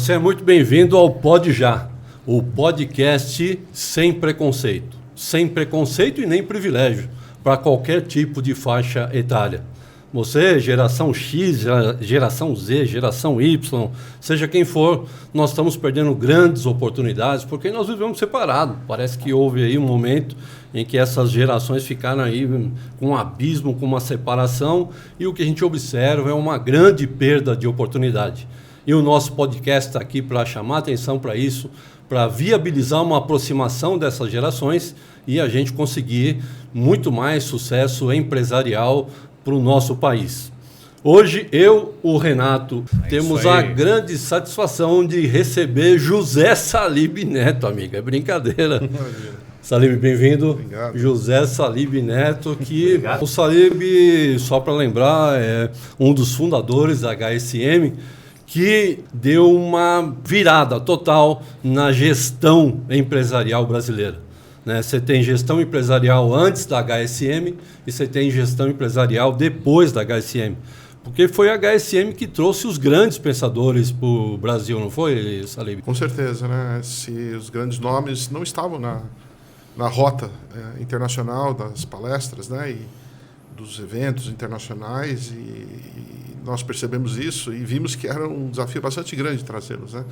Você é muito bem-vindo ao Pod Já, o podcast sem preconceito. Sem preconceito e nem privilégio, para qualquer tipo de faixa etária. Você, geração X, geração Z, geração Y, seja quem for, nós estamos perdendo grandes oportunidades porque nós vivemos separados. Parece que houve aí um momento em que essas gerações ficaram aí com um abismo, com uma separação, e o que a gente observa é uma grande perda de oportunidade. E o nosso podcast está aqui para chamar atenção para isso, para viabilizar uma aproximação dessas gerações e a gente conseguir muito mais sucesso empresarial para o nosso país. Hoje, o Renato, temos a grande satisfação de receber José Salib Neto, amiga. É brincadeira. Salib, bem-vindo. Obrigado. José Salib Neto, que o Salib, só para lembrar, é um dos fundadores da HSM, que deu uma virada total na gestão empresarial brasileira. Você tem gestão empresarial antes da HSM e você tem gestão empresarial depois da HSM. Porque foi a HSM que trouxe os grandes pensadores para o Brasil, não foi, Salib? Com certeza, né? Se os grandes nomes não estavam na rota internacional das palestras, né? E dos eventos internacionais, e nós percebemos isso e vimos que era um desafio bastante grande trazê-los, né?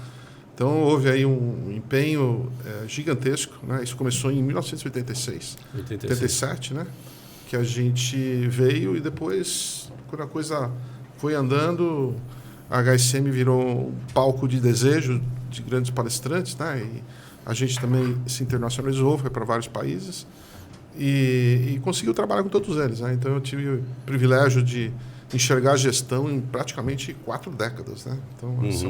Então, houve aí um empenho gigantesco, né? Isso começou em 1986, 87, né? Que a gente veio e depois, quando a coisa foi andando, a HSM virou um palco de desejo de grandes palestrantes, né? E a gente também se internacionalizou, foi para vários países e conseguiu trabalhar com todos eles, né? Então, eu tive o privilégio de enxergar a gestão em praticamente 4 décadas, né? Então, essa é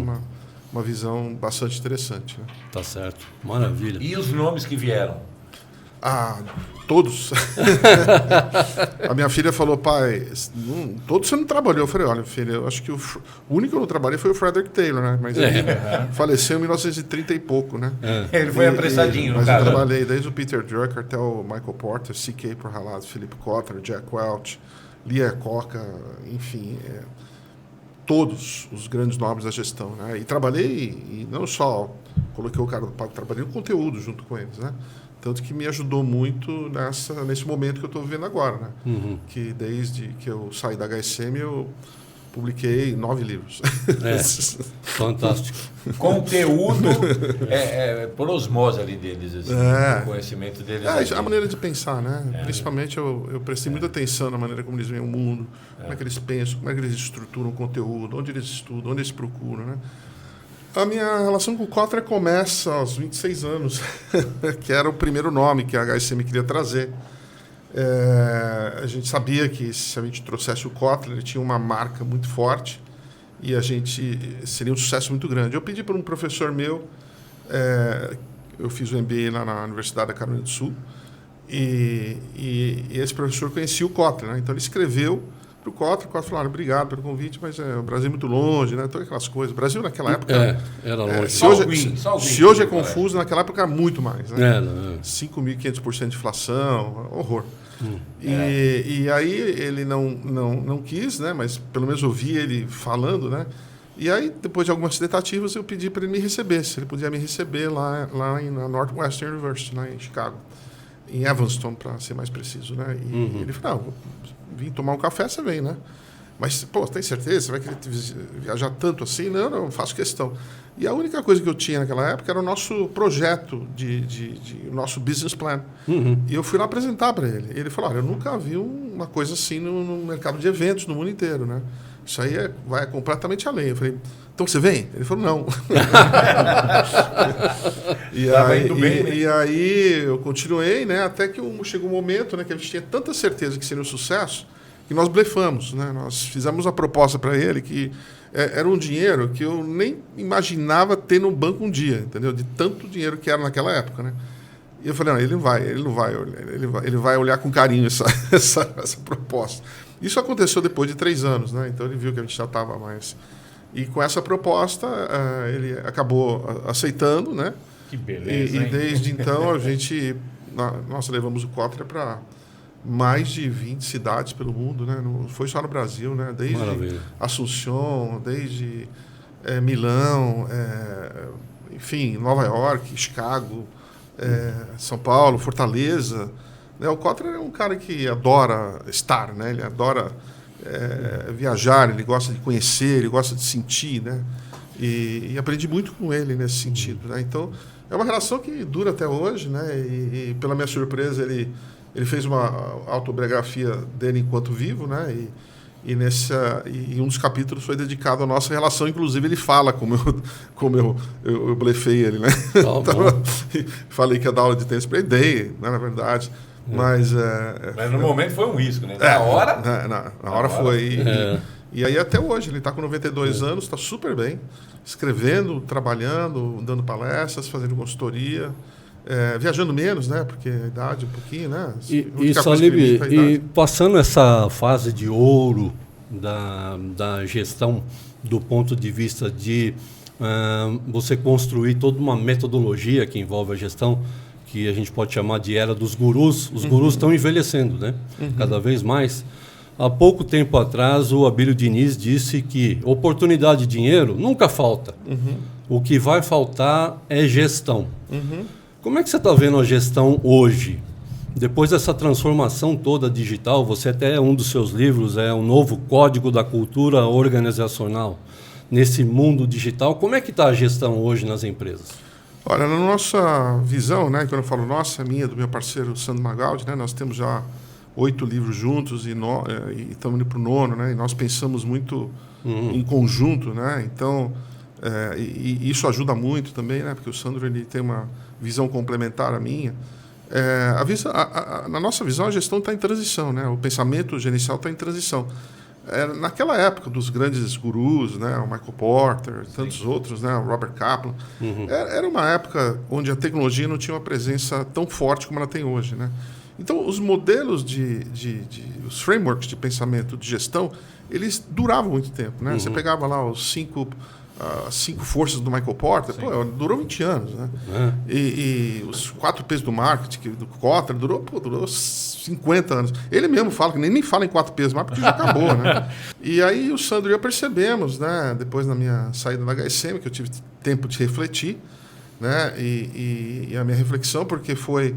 uma visão bastante interessante, né? Tá certo, maravilha. E os nomes que vieram? Ah, todos. A minha filha falou, pai, todos você não trabalhou. Eu falei, olha, filha, eu acho que o único que eu não trabalhei foi o Frederick Taylor, né? Mas ele faleceu em 1930 e pouco, né? Ele foi apressadinho, no mas caso. eu trabalhei desde o Peter Drucker até o Michael Porter, C.K. Prohalad, Philip Kotler, Jack Welch, Lee Iacocca, enfim... todos os grandes nomes da gestão, né? E trabalhei, e não só coloquei o cara do palco, trabalhei no conteúdo junto com eles, né? Tanto que me ajudou muito nesse momento que eu estou vivendo agora, né? Que desde que eu saí da HSM, eu publiquei 9 livros. Fantástico. Conteúdo por osmose ali deles, assim, o conhecimento deles. A maneira de pensar, né? Principalmente eu prestei muita atenção na maneira como eles veem o mundo, como é que eles pensam, como é que eles estruturam o conteúdo, onde eles estudam, onde eles procuram, né? A minha relação com o Kotler começa aos 26 anos, que era o primeiro nome que a HSM queria trazer. A gente sabia que se a gente trouxesse o Kotler, ele tinha uma marca muito forte e a gente seria um sucesso muito grande. Eu pedi para um professor meu, eu fiz o MBA lá na Universidade da Carolina do Sul, e esse professor conhecia o Kotler, né? Então ele escreveu para o Kotler falou, obrigado pelo convite, mas o Brasil é muito longe, né? Todas aquelas coisas. O Brasil naquela época... era longe. Se hoje é confuso, naquela época era muito mais, né? 5.500% de inflação, horror. E aí ele não quis, né? Mas pelo menos ouvi ele falando, né? E aí, depois de algumas tentativas, eu pedi para ele me receber, se ele podia me receber lá na Northwestern University, lá em Chicago, em Evanston, para ser mais preciso, né? E ele falou, vim tomar um café, você vem, né? Mas, pô, tem certeza? Você vai querer viajar tanto assim? Não, faço questão. E a única coisa que eu tinha naquela época era o nosso projeto, o nosso business plan. E eu fui lá apresentar para ele. Ele falou, olha, eu nunca vi uma coisa assim no mercado de eventos no mundo inteiro, né? Isso aí vai completamente além. Eu falei, então você vem? Ele falou, não. E aí eu continuei, né? Até que chegou um momento, né, que a gente tinha tanta certeza que seria um sucesso, que nós blefamos, né? Nós fizemos uma proposta para ele que era um dinheiro que eu nem imaginava ter no banco um dia, entendeu? De tanto dinheiro que era naquela época, né? E eu falei, não, ele vai olhar com carinho essa proposta. Isso aconteceu depois de 3 anos, né? Então ele viu que a gente já estava mais... E com essa proposta, ele acabou aceitando, né? Que beleza, E desde então, nós levamos o Kotler para mais de 20 cidades pelo mundo, né? Não foi só no Brasil, né? Desde Assunção, desde Milão, enfim, Nova York, Chicago, São Paulo, Fortaleza. Né? O Kotler é um cara que adora estar, né? Ele adora viajar, ele gosta de conhecer, ele gosta de sentir, né? E aprendi muito com ele nesse sentido, né? Então, é uma relação que dura até hoje, né? E pela minha surpresa, ele fez uma autobiografia dele enquanto vivo, né? E um dos capítulos foi dedicado à nossa relação. Inclusive, ele fala como eu blefei ele, né? Então, falei que ia dar aula de tênis para ele, dei, né, na verdade. Mas no momento foi um risco, né? Na hora? Na hora foi. E aí até hoje, ele está com 92 anos, está super bem, escrevendo, trabalhando, dando palestras, fazendo consultoria, viajando menos, né? Porque a idade um pouquinho, né? E Salib, e passando essa fase de ouro da gestão do ponto de vista de você construir toda uma metodologia que envolve a gestão, que a gente pode chamar de era dos gurus. Os gurus estão envelhecendo, né? Cada vez mais. Há pouco tempo atrás, o Abílio Diniz disse que oportunidade e dinheiro nunca falta. O que vai faltar é gestão. Como é que você está vendo a gestão hoje? Depois dessa transformação toda digital, você até um dos seus livros é o novo Código da Cultura Organizacional. Nesse mundo digital, como é que está a gestão hoje nas empresas? Olha, na nossa visão, né, quando eu falo nossa, minha, do meu parceiro Sandro Magaldi, né, nós temos já 8 livros juntos e estamos indo para o 9º, né, e nós pensamos muito em conjunto, né, então isso ajuda muito também, né, porque o Sandro ele tem uma visão complementar à minha. Na nossa visão, a gestão está em transição, né, o pensamento gerencial está em transição. Naquela época dos grandes gurus, né, o Michael Porter, tantos outros, né, o Robert Kaplan, era uma época onde a tecnologia não tinha uma presença tão forte como ela tem hoje, né? Então, os modelos os frameworks de pensamento de gestão, eles duravam muito tempo, né? Você pegava lá os 5 forças do Michael Porter, durou 20 anos, né? E os 4 P's do marketing, do Kotler, durou 50 anos. Ele mesmo fala, que nem fala em 4 P's mais, porque já acabou, né? E aí o Sandro e eu percebemos, né? Depois da minha saída da HSM, que eu tive tempo de refletir, né? E a minha reflexão, porque foi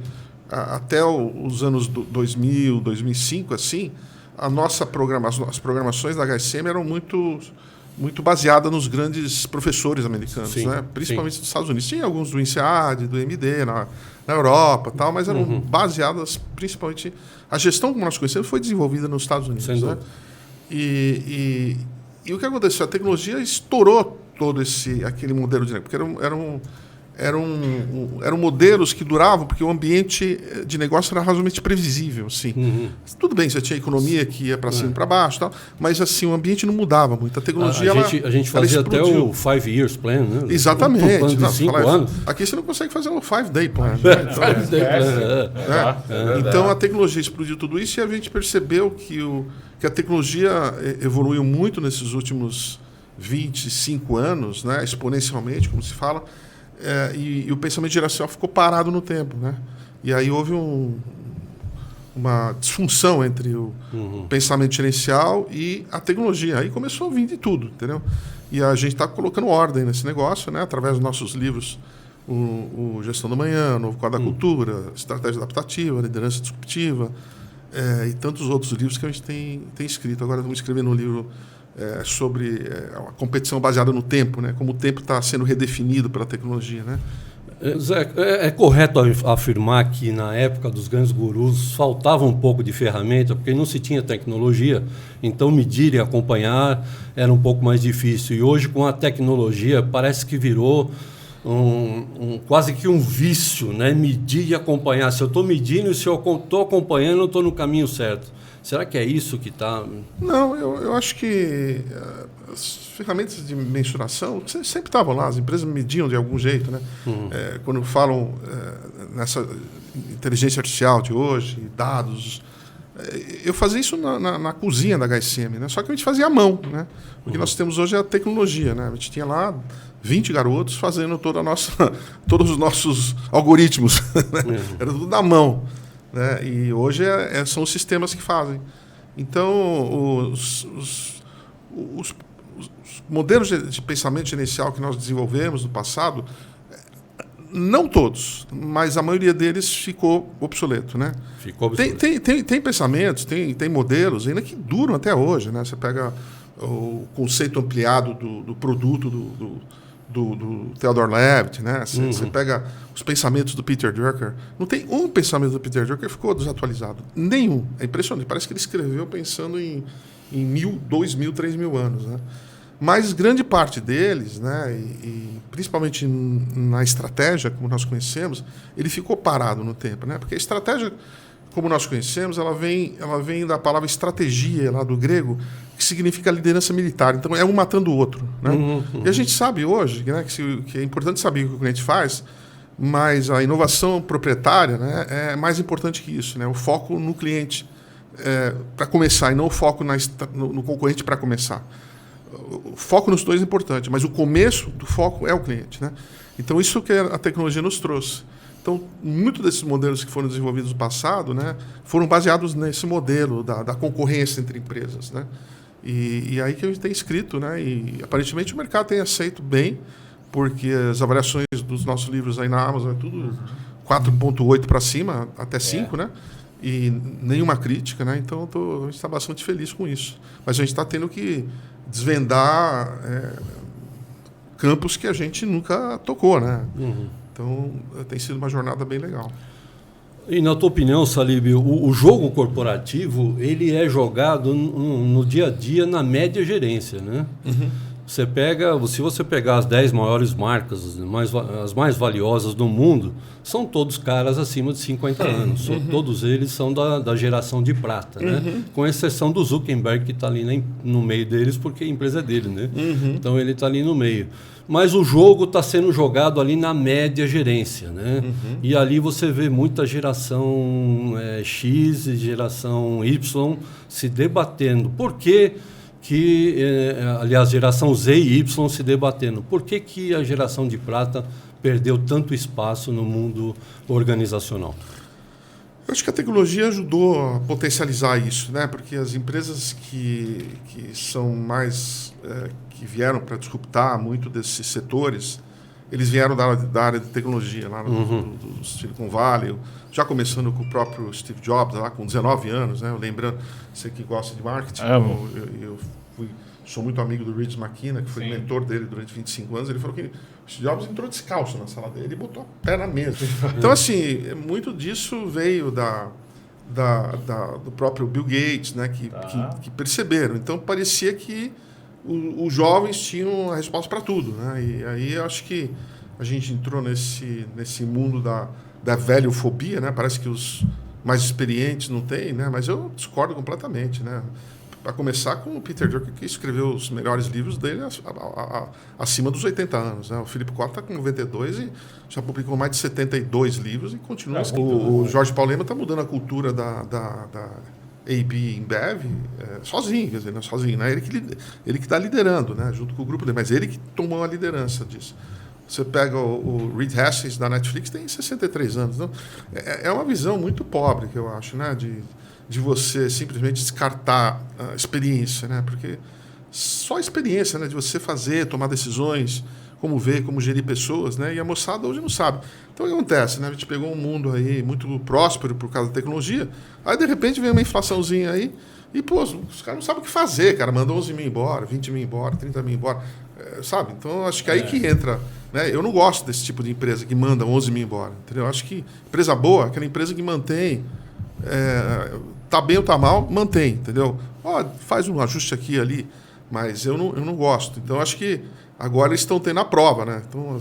até os anos 2000, 2005, assim, as programações da HSM eram muito baseada nos grandes professores americanos, né? Principalmente dos Estados Unidos. Tinha alguns do INSEAD, do MD, na Europa, tal, mas eram baseadas principalmente... A gestão, como nós conhecemos, foi desenvolvida nos Estados Unidos. Né? E o que aconteceu? A tecnologia estourou todo aquele modelo de negócio, porque eram modelos que duravam, porque o ambiente de negócio era razoavelmente previsível. Assim. Tudo bem, você tinha economia que ia para cima e para baixo, tal, mas assim, o ambiente não mudava muito. A tecnologia a gente fazia até o 5 Years Plan, né? Exatamente. Um plano de 5 anos. Aqui você não consegue fazer um 5-day plan. Né? Então a tecnologia explodiu tudo isso e a gente percebeu que a tecnologia evoluiu muito nesses últimos 25 anos, né? Exponencialmente, como se fala. E o pensamento geracional ficou parado no tempo, né? E aí houve uma disfunção entre o pensamento gerencial e a tecnologia. Aí começou a vir de tudo, entendeu? E a gente está colocando ordem nesse negócio, né? Através dos nossos livros, o Gestão da Manhã, o Novo Código da Cultura, Estratégia Adaptativa, Liderança Disruptiva, e tantos outros livros que a gente tem escrito. Agora estamos escrevendo um livro sobre a competição baseada no tempo, né? Como o tempo está sendo redefinido pela tecnologia, né? Zé, é correto afirmar que na época dos grandes gurus faltava um pouco de ferramenta, porque não se tinha tecnologia, então medir e acompanhar era um pouco mais difícil. E hoje, com a tecnologia, parece que virou quase que um vício, né? Medir e acompanhar. Se eu estou medindo e se eu estou acompanhando, eu estou no caminho certo. Será que é isso que está... Não, eu acho que as ferramentas de mensuração sempre estavam lá, as empresas mediam de algum jeito, né? Quando falam nessa inteligência artificial de hoje, dados... eu fazia isso na cozinha da HSM, né? Só que a gente fazia à mão, né? O que nós temos hoje é a tecnologia, né? A gente tinha lá 20 garotos fazendo todos os nossos algoritmos. Né? Era tudo na mão. Né? E hoje são os sistemas que fazem. Então, os modelos de pensamento gerencial que nós desenvolvemos no passado, não todos, mas a maioria deles ficou obsoleto, né? Ficou obsoleto. Tem pensamentos, tem modelos ainda que duram até hoje, né? Você pega o conceito ampliado do produto do Theodore Levitt, né? Você pega os pensamentos do Peter Drucker. Não tem um pensamento do Peter Drucker que ficou desatualizado. Nenhum. É impressionante. Parece que ele escreveu pensando em 1.000, 2.000, 3.000 anos, né? Mas grande parte deles, né, e principalmente na estratégia, como nós conhecemos, ele ficou parado no tempo, né? Porque a estratégia, como nós conhecemos, ela vem da palavra estratégia, lá do grego, que significa liderança militar. Então, é um matando o outro, né? E a gente sabe hoje, né, que é importante saber o que o cliente faz, mas a inovação proprietária, né, é mais importante que isso, né? O foco no cliente para começar e não o foco no concorrente para começar. O foco nos dois é importante, mas o começo do foco é o cliente, né? Então, isso que a tecnologia nos trouxe. Então, muitos desses modelos que foram desenvolvidos no passado, né, foram baseados nesse modelo da concorrência entre empresas, né? E aí que a gente tem escrito, né? E aparentemente o mercado tem aceito bem, porque as avaliações dos nossos livros aí na Amazon é tudo 4.8 para cima, até 5, né? E nenhuma crítica, né? Então a gente está bastante feliz com isso. Mas a gente está tendo que desvendar campos que a gente nunca tocou, né? Então tem sido uma jornada bem legal. E na tua opinião, Salib, o jogo corporativo ele é jogado no dia a dia na média gerência, né? Se você pegar as 10 maiores marcas, as mais valiosas do mundo, são todos caras acima de 50 anos. Todos eles são da geração de prata, né? Com exceção do Zuckerberg, que está ali no meio deles, porque a empresa é dele, né? Então ele está ali no meio. Mas o jogo está sendo jogado ali na média gerência, né? E ali você vê muita geração X e geração Y se debatendo. Por quê? Aliás, geração Z e Y se debatendo. Por que a geração de prata perdeu tanto espaço no mundo organizacional? Eu acho que a tecnologia ajudou a potencializar isso, né? Porque as empresas que são mais que vieram para disruptar muito desses setores, eles vieram da área de tecnologia, lá do Silicon Valley, já começando com o próprio Steve Jobs, lá com 19 anos, né? Lembrando, você que gosta de marketing, eu sou muito amigo do Rich McKenna, que foi mentor dele durante 25 anos, ele falou que o Steve Jobs entrou descalço na sala dele e botou a pé na mesa. Então, assim, muito disso veio do próprio Bill Gates, né? Que perceberam. Então, parecia que os jovens tinham a resposta para tudo, né? E aí eu acho que a gente entrou nesse mundo da velhofobia, né? Parece que os mais experientes não têm, né? Mas eu discordo completamente, né? Para começar com o Peter Drucker, que escreveu os melhores livros dele acima dos 80 anos, né? O Philip Kotler está com 92 e já publicou mais de 72 livros e continua escrevendo. O Jorge Paulo Lema está mudando a cultura da AB InBev sozinho, quer dizer, não é sozinho, né? Ele que está liderando, né? Junto com o grupo dele, mas ele que tomou a liderança disso. Você pega o Reed Hastings da Netflix, tem 63 anos. Então, é uma visão muito pobre, que eu acho, né? De você simplesmente descartar a experiência, né? Porque só a experiência, né? De você fazer, tomar decisões, como ver, como gerir pessoas, né? E a moçada hoje não sabe. Então, o que acontece, né? A gente pegou um mundo aí muito próspero por causa da tecnologia, aí, de repente, vem uma inflaçãozinha aí e, pô, os caras não sabem o que fazer, cara. Mandou 11 mil embora, 20 mil embora, 30 mil embora, sabe? Então, acho que aí que entra, né? Eu não gosto desse tipo de empresa que manda 11 mil embora, entendeu? Eu acho que empresa boa é aquela empresa que mantém... tá bem ou tá mal, mantém, entendeu? Faz um ajuste aqui e ali, mas eu não gosto. Então, acho que agora eles estão tendo a prova, né? Então,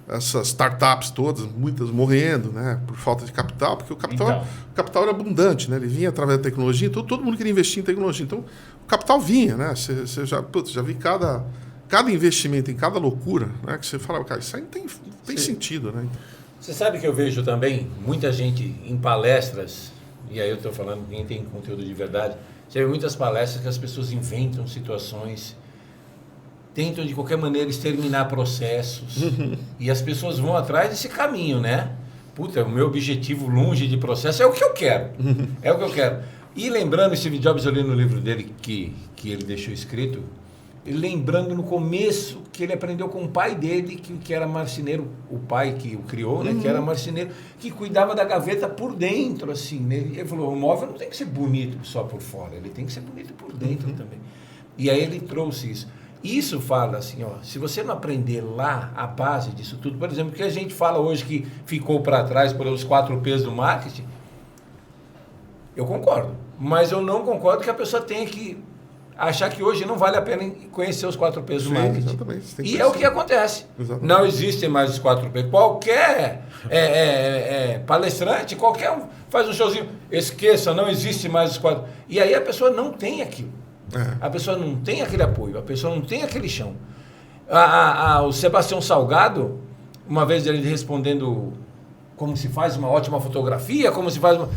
essas startups todas, muitas morrendo, né? Por falta de capital, porque o capital era abundante, né? Ele vinha através da tecnologia, então todo mundo queria investir em tecnologia. Então, o capital vinha, né? Você já vi cada investimento em cada loucura, né? Que você fala, cara, isso aí não tem sentido, né? Você sabe que eu vejo também muita gente em palestras, e aí eu estou falando quem tem conteúdo de verdade, você vê muitas palestras que as pessoas inventam situações, tentam de qualquer maneira exterminar processos, e as pessoas vão atrás desse caminho, né? Puta, o meu objetivo longe de processo é o que eu quero, é o que eu quero. E lembrando, Steve Jobs, eu li no livro dele que ele deixou escrito, lembrando no começo que ele aprendeu com o pai dele, que era marceneiro, o pai que o criou, né? Que era marceneiro, que cuidava da gaveta por dentro, assim, né? Ele falou, o móvel não tem que ser bonito só por fora, ele tem que ser bonito por dentro também. E aí ele trouxe isso. Isso fala assim, ó, se você não aprender lá a base disso tudo, por exemplo, o que a gente fala hoje que ficou para trás pelos 4 P's do marketing, eu concordo, mas eu não concordo que a pessoa tenha que achar que hoje não vale a pena conhecer os 4 P's do marketing. Exatamente. E é o que acontece. Exatamente. Não existem mais os 4 P's. Qualquer palestrante, qualquer um faz um showzinho, esqueça, não existe mais os 4. E aí a pessoa não tem aquilo. A pessoa não tem aquele apoio, a pessoa não tem aquele chão. O Sebastião Salgado, uma vez ele respondendo como se faz uma ótima fotografia, como se faz uma...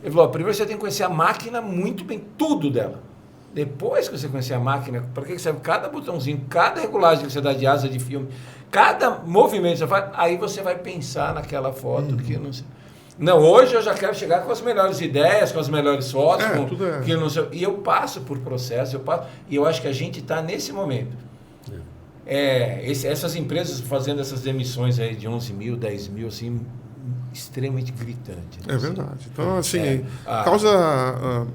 Ele falou, primeiro você tem que conhecer a máquina muito bem, tudo dela. Depois que você conhecer a máquina, para que serve cada botãozinho, cada regulagem que você dá de asa de filme, cada movimento que você faz, aí você vai pensar naquela foto que não sei. Não, hoje eu já quero chegar com as melhores ideias, com as melhores fotos, que não sei, e eu passo por processo, e eu acho que a gente está nesse momento. Essas empresas fazendo essas demissões aí de 11 mil, 10 mil, assim, extremamente gritante. É assim. verdade. Então, assim, causa...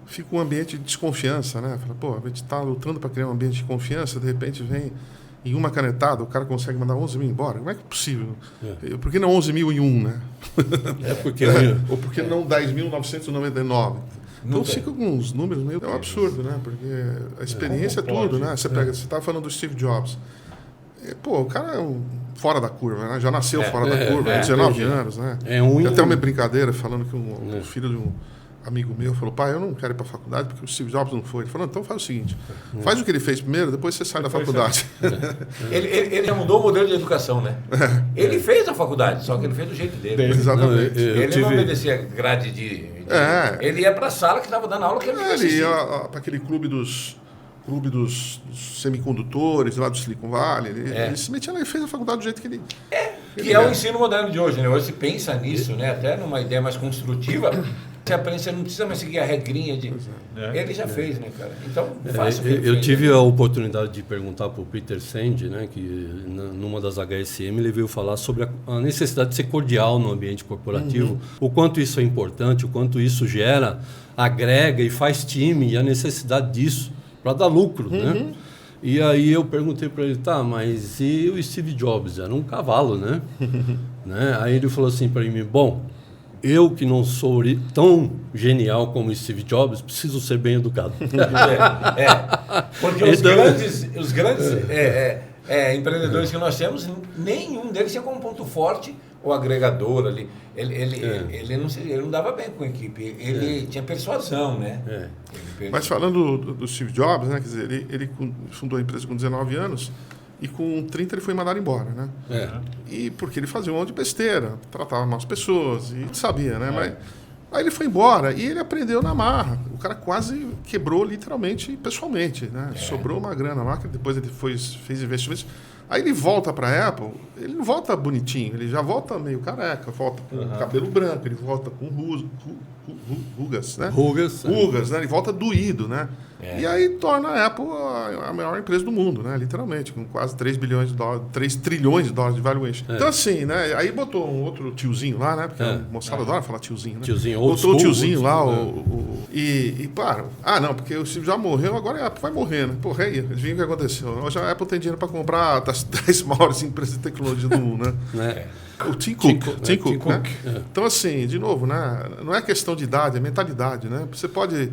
fica um ambiente de desconfiança, né? Fala, pô, a gente está lutando para criar um ambiente de confiança, de repente vem em uma canetada, o cara consegue mandar 11 mil embora. Como é que é possível? Por que não 11 mil em um, né? Ou por que não 10.999? Então fica com uns números meio... É um absurdo, né? Porque a experiência é tudo, né? Você estava falando do Steve Jobs. Pô, o cara é fora da curva, né? Já nasceu fora da curva, 19 anos, né? Tem até uma brincadeira falando que um filho de um amigo meu falou, pai, eu não quero ir para a faculdade porque o Steve Jobs não foi. Ele falou, então faz o seguinte, faz o que ele fez primeiro, depois você sai da faculdade. Ele já mudou o modelo de educação, né? Ele fez a faculdade, só que ele fez do jeito dele. Exatamente. Ele não obedecia grade de... Ele ia para a sala que estava dando aula que ele ia para aquele clube dos semicondutores lá do Silicon Valley. Ele se metia lá e fez a faculdade do jeito que ele... Que é o ensino moderno de hoje, né? Hoje se pensa nisso, né? Até numa ideia mais construtiva. Você aprende, você não precisa mais seguir a regrinha de... Ele já fez, né, cara? Então, faça o que ele fez. Eu tive a oportunidade de perguntar para o Peter Sand, né, que numa das HSM ele veio falar sobre a necessidade de ser cordial no ambiente corporativo, o quanto isso é importante, o quanto isso gera, agrega e faz time, e a necessidade disso para dar lucro, né? E aí eu perguntei para ele, tá, mas e o Steve Jobs? Era um cavalo, né? Aí ele falou assim para mim, bom, eu que não sou tão genial como o Steve Jobs, preciso ser bem educado. Porque os grandes empreendedores que nós temos, nenhum deles tinha como ponto forte o agregador ali. Ele não dava bem com a equipe, ele tinha persuasão, né? Mas falando do Steve Jobs, né? Quer dizer, ele fundou a empresa com 19 anos e com 30 ele foi mandado embora, né? E porque ele fazia um monte de besteira, tratava mal as pessoas e sabia, né? Mas aí ele foi embora e ele aprendeu na marra. O cara quase quebrou literalmente e pessoalmente, né? Sobrou uma grana lá, que depois ele fez investimentos. Aí ele volta para a Apple, ele não volta bonitinho, ele já volta meio careca, volta com cabelo branco, ele volta com rugas, né? Rugas, né? Ele volta doído, né? E aí torna a Apple a maior empresa do mundo, né? Literalmente, com quase 3 trilhões de dólares de valuation. Então assim, né? Aí botou um outro tiozinho lá, né? Porque a moçada adora falar tiozinho, né? Botou o tiozinho lá, e claro, não, porque o Steve já morreu, agora a Apple vai morrer, né? Porra, aí, adivinha o que aconteceu? Hoje a Apple tem dinheiro para comprar das 10 maiores empresas de tecnologia do mundo, né? O Tim Cook, né? Então, assim, de novo, né? Não é questão de idade, é mentalidade, né? Você pode...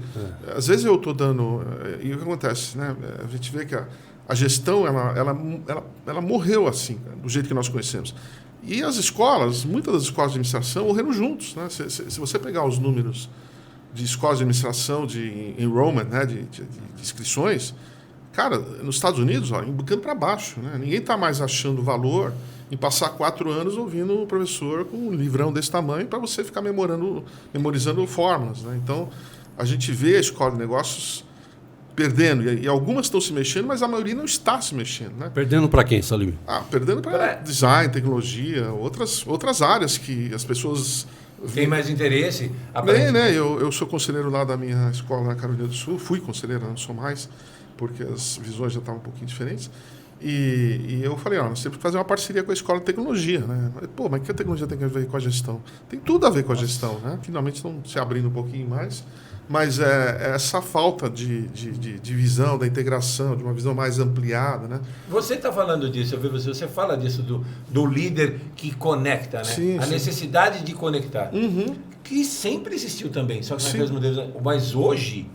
Às vezes eu estou dando... E o que acontece, né? A gente vê que a gestão, ela morreu assim, do jeito que nós conhecemos. E as escolas, muitas das escolas de administração morreram juntos, né? Se você pegar os números de escolas de administração, de enrollment, né? de inscrições, cara, nos Estados Unidos, embocando para baixo, né? Ninguém está mais achando valor em passar 4 anos ouvindo um professor com um livrão desse tamanho para você ficar memorizando fórmulas, né? Então, a gente vê a escola de negócios perdendo, e algumas estão se mexendo, mas a maioria não está se mexendo, né? Perdendo para quem, Salim? Perdendo para design, tecnologia, outras áreas que as pessoas Tem mais interesse? Né? Eu sou conselheiro lá da minha escola na Carolina do Sul, fui conselheiro, não sou mais, porque as visões já estavam um pouquinho diferentes. E eu falei, nós temos que fazer uma parceria com a escola de tecnologia, né? Pô, mas o que a tecnologia tem a ver com a gestão? Tem tudo a ver com a gestão, né? Finalmente estão se abrindo um pouquinho mais, mas essa falta de visão, da integração, de uma visão mais ampliada, né? Você está falando disso, eu vi você fala disso do líder que conecta, né? Sim, a necessidade de conectar, que sempre existiu também, só que naqueles modelos, mas hoje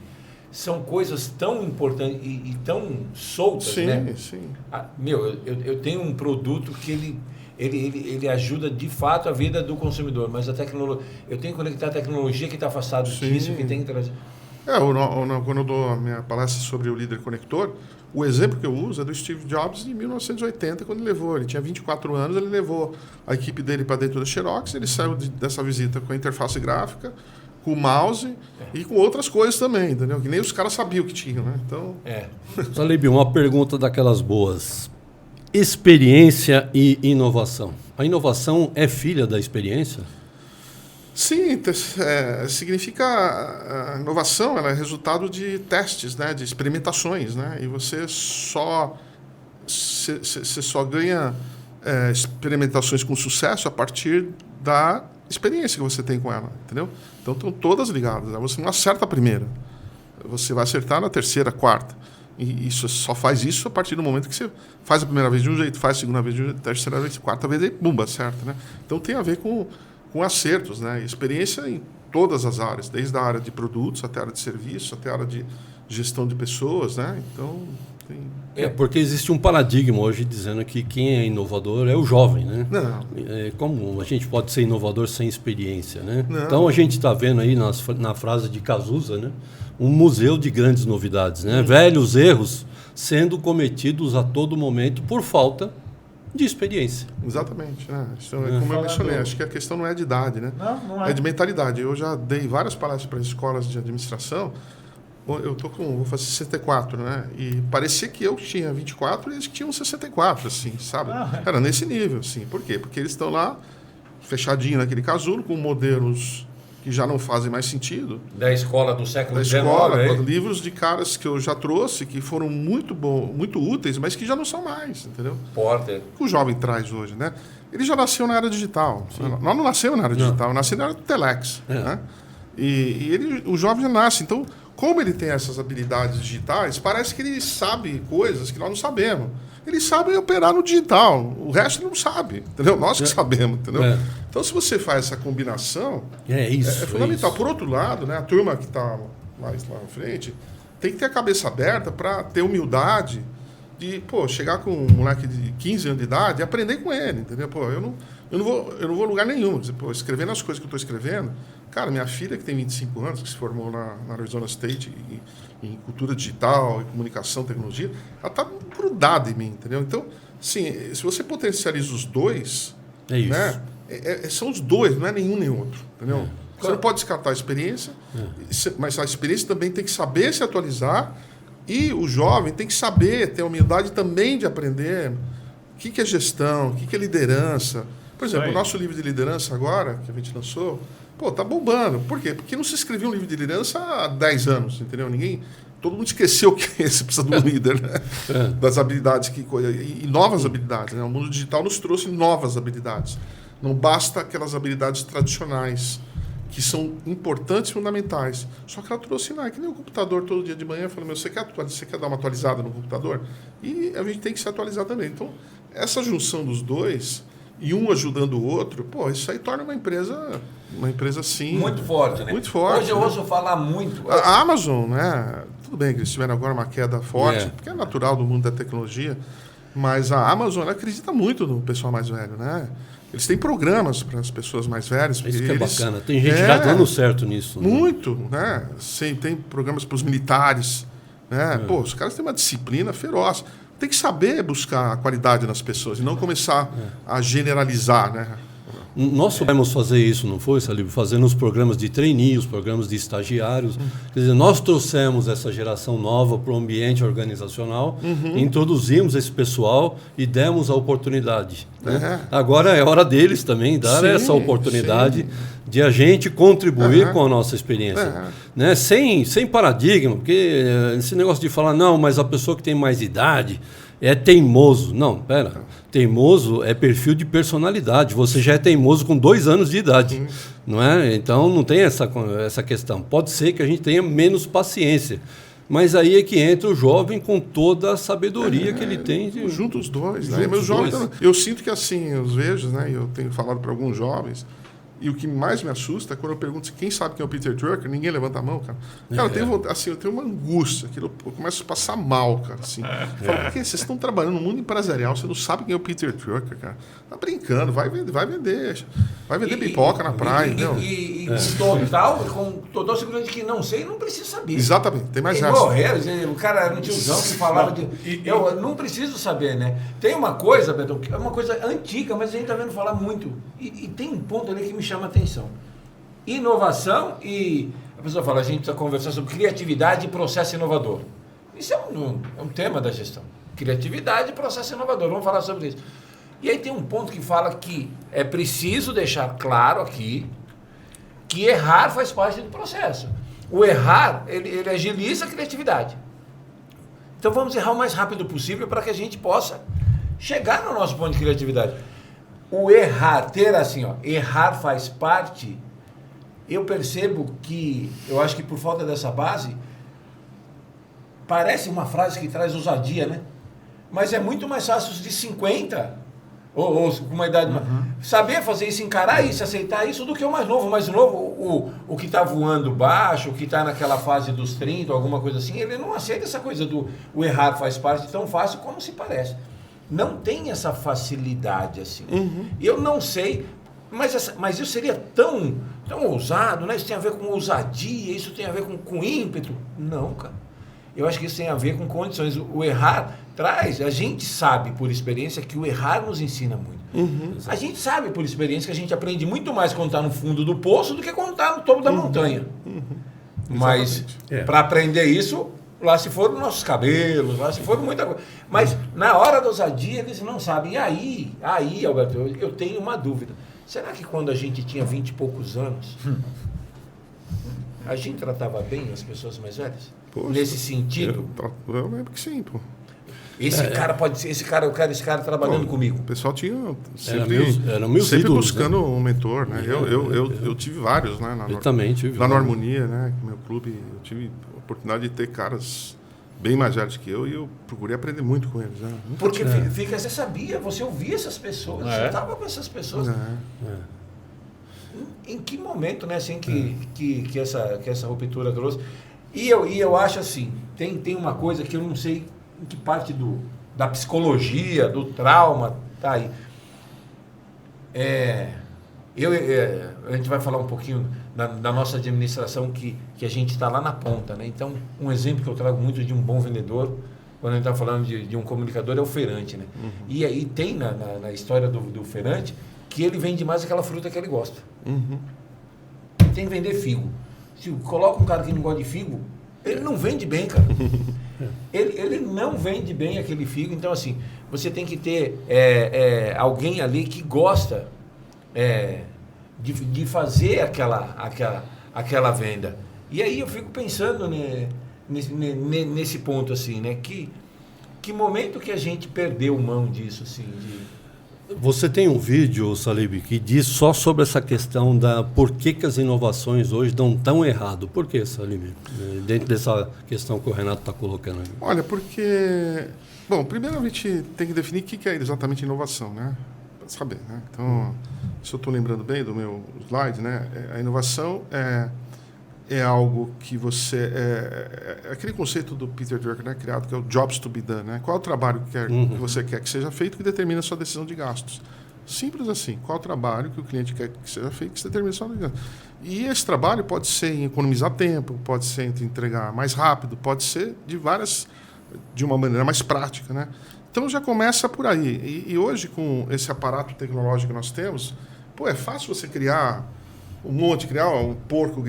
são coisas tão importantes e tão soltas, né? Sim. Eu tenho um produto que ele ajuda de fato a vida do consumidor, mas a tecnologia, eu tenho que conectar a tecnologia que está afastado disso, que tem que trazer. Quando eu dou a minha palestra sobre o líder conector, o exemplo que eu uso é do Steve Jobs em 1980, quando ele tinha 24 anos, ele levou a equipe dele para dentro da Xerox, ele saiu dessa visita com a interface gráfica, com o mouse e com outras coisas também, entendeu? Que nem os caras sabiam que tinham, né? Então... Talib, uma pergunta daquelas boas. Experiência e inovação. A inovação é filha da experiência? Sim, significa... A inovação ela é resultado de testes, né? De experimentações, né? E você só ganha experimentações com sucesso a partir da experiência que você tem com ela, entendeu? Então estão todas ligadas. Você não acerta a primeira, você vai acertar na terceira, quarta. E isso só faz isso a partir do momento que você faz a primeira vez de um jeito, faz a segunda vez de um jeito, terceira vez, quarta vez, e bumba, acerta, né? Então tem a ver com acertos, né? Experiência em todas as áreas, desde a área de produtos até a área de serviços, até a área de gestão de pessoas, né? Então porque existe um paradigma hoje dizendo que quem é inovador é o jovem, né? Não. Como a gente pode ser inovador sem experiência, né? Não. Então a gente está vendo aí na frase de Cazuza, né? Um museu de grandes novidades, né? Velhos erros sendo cometidos a todo momento por falta de experiência. Exatamente, né? Isso como eu mencionei, acho que a questão não é de idade, né? Não é. É de mentalidade. Eu já dei várias palestras para escolas de administração. Eu vou fazer 64, né? E parecia que eu tinha 24 e eles tinham 64, assim, sabe? Era nesse nível, assim. Por quê? Porque eles estão lá, fechadinho naquele casulo, com modelos que já não fazem mais sentido. Da escola do século XIX. Com livros de caras que eu já trouxe, que foram muito bons, muito úteis, mas que já não são mais, entendeu? Porter. O que o jovem traz hoje, né? Ele já nasceu na era digital. Nós não nascemos na era digital, nascemos na era do telex, né? E o jovem já nasce, então... Como ele tem essas habilidades digitais, parece que ele sabe coisas que nós não sabemos. Ele sabe operar no digital, o resto ele não sabe, entendeu? Nós que sabemos, entendeu? Então, se você faz essa combinação, é fundamental. Por outro lado, né, a turma que está mais lá na frente tem que ter a cabeça aberta para ter humildade de chegar com um moleque de 15 anos de idade e aprender com ele, entendeu? Eu não vou a lugar nenhum. Escrevendo as coisas que eu estou escrevendo. Cara, minha filha, que tem 25 anos, que se formou na Arizona State em cultura digital, em comunicação, tecnologia, ela está grudada em mim, entendeu? Então, sim, se você potencializa os dois, né, são os dois, não é nenhum nem outro, entendeu? Você não pode descartar a experiência, mas a experiência também tem que saber se atualizar e o jovem tem que saber, ter a humildade também de aprender o que é gestão, o que é liderança. Por exemplo, o nosso livro de liderança agora, que a gente lançou, tá bombando. Por quê? Porque não se escrevia um livro de liderança há 10 anos, entendeu? Todo mundo esqueceu que você precisa de um líder, né? Das habilidades e novas habilidades, né? O mundo digital nos trouxe novas habilidades. Não basta aquelas habilidades tradicionais, que são importantes e fundamentais. Só que ela trouxe, que nem o computador todo dia de manhã, eu falei, você quer dar uma atualizada no computador? E a gente tem que se atualizar também. Então, essa junção dos dois, e um ajudando o outro, isso aí torna uma empresa assim... Muito forte, né? Muito forte. Hoje eu ouço falar muito... A Amazon, né? Tudo bem que eles tiveram agora uma queda forte, porque é natural do mundo da tecnologia, mas a Amazon, ela acredita muito no pessoal mais velho, né? Eles têm programas para as pessoas mais velhas. Isso que é bacana. Tem gente já dando certo nisso. Muito, né? Sim, tem programas para os militares, né? Os caras têm uma disciplina feroz. Tem que saber buscar a qualidade nas pessoas e não começar a generalizar, né? Nós soubemos fazer isso, não foi, Salib? Fazendo os programas de trainee, os programas de estagiários. Quer dizer, nós trouxemos essa geração nova para o ambiente organizacional, introduzimos esse pessoal e demos a oportunidade. Né? Agora é hora deles também dar essa oportunidade de a gente contribuir com a nossa experiência. Né? Sem paradigma, porque esse negócio de falar, não, mas a pessoa que tem mais idade é teimoso. Não, pera. Teimoso é perfil de personalidade. Você já é teimoso com 2 anos de idade. Não é? Então não tem essa questão. Pode ser que a gente tenha menos paciência. Mas aí é que entra o jovem com toda a sabedoria que ele tem. Junto os dois. Né? Meus jovens, eu sinto que assim, eu vejo, né? Eu tenho falado para alguns jovens. E o que mais me assusta é quando eu pergunto quem sabe quem é o Peter Drucker, ninguém levanta a mão, cara. Cara, eu tenho uma angústia, que eu começo a passar mal, cara. Assim. Falo, porque vocês estão trabalhando no mundo empresarial, você não sabe quem é o Peter Drucker, cara. Tá brincando, vai vender pipoca na praia. Com total segurança de que não sei, não preciso saber. Exatamente, tem mais essa. O cara era um tiozão que falava de... Eu não preciso saber, né? Tem uma coisa, Betão, que é uma coisa antiga, mas a gente tá vendo falar muito. E tem um ponto ali que me chama a atenção. Inovação e... A pessoa fala, a gente precisa conversar sobre criatividade e processo inovador. Isso é um tema da gestão. Criatividade e processo inovador. Vamos falar sobre isso. E aí tem um ponto que fala que é preciso deixar claro aqui que errar faz parte do processo. O errar, ele agiliza a criatividade. Então vamos errar o mais rápido possível para que a gente possa chegar no nosso ponto de criatividade. O errar, ter assim, errar faz parte, eu percebo que, eu acho que por falta dessa base, parece uma frase que traz ousadia, né? Mas é muito mais fácil de 50, ou com uma idade... Saber fazer isso, encarar isso, aceitar isso, do que o mais novo. O mais novo, o que está voando baixo, o que está naquela fase dos 30, alguma coisa assim, ele não aceita essa coisa do o errar faz parte tão fácil como se parece. Não tem essa facilidade assim. Eu não sei, mas eu seria tão ousado, né? Isso tem a ver com ousadia, isso tem a ver com ímpeto. Não, cara. Eu acho que isso tem a ver com condições. O errar traz, a gente sabe por experiência que o errar nos ensina muito. A gente sabe por experiência que a gente aprende muito mais quando está no fundo do poço do que quando está no topo da montanha. Mas para aprender isso, lá se foram nossos cabelos, lá se foram muita coisa. Mas na hora da ousadia eles não sabem. E aí, Alberto, eu tenho uma dúvida. Será que quando a gente tinha 20 e poucos anos, a gente tratava bem as pessoas mais velhas? Poxa, nesse sentido? Eu lembro que sim, pô. Cara pode ser, esse cara trabalhando comigo. O pessoal tinha sempre ídolos, buscando um mentor, né? Eu tive vários, né? Eu também tive. Lá no Harmonia, né? Meu clube, eu tive a oportunidade de ter caras bem mais velhos que eu e eu procurei aprender muito com eles. Né? Porque você sabia, você ouvia essas pessoas, você estava com essas pessoas. Em que momento, né? Assim que essa ruptura trouxe? E eu acho assim, tem uma coisa que eu não sei em que parte da psicologia, do trauma, tá aí. A gente vai falar um pouquinho da nossa administração que a gente está lá na ponta, né? Então, um exemplo que eu trago muito de um bom vendedor, quando a gente está falando de um comunicador, é o feirante, né? E aí tem na história do feirante que ele vende mais aquela fruta que ele gosta. Ele tem que vender figo. Se coloca um cara que não gosta de figo, ele não vende bem, cara. Ele não vende bem aquele figo. Então, assim, você tem que ter alguém ali que gosta de fazer aquela venda. E aí eu fico pensando nesse ponto, assim, né? Que momento que a gente perdeu mão disso, assim, Você tem um vídeo, Salib, que diz só sobre essa questão da por que as inovações hoje dão tão errado. Por que, Salib? Dentro dessa questão que o Renato está colocando aí. Olha, porque... Bom, primeiro a gente tem que definir o que é exatamente inovação, né? Para saber, né? Então, se eu estou lembrando bem do meu slide, né? A inovação é algo que você... aquele conceito do Peter Drucker, né, criado, que é o jobs to be done. Né? Qual é o trabalho que você quer que seja feito que determina a sua decisão de gastos? Simples assim. Qual é o trabalho que o cliente quer que seja feito que determina a sua decisão de gastos? E esse trabalho pode ser em economizar tempo, pode ser em entregar mais rápido, pode ser de uma maneira mais prática. Né? Então já começa por aí. E hoje, com esse aparato tecnológico que nós temos, Pô, é fácil você criar um monte, criar um porco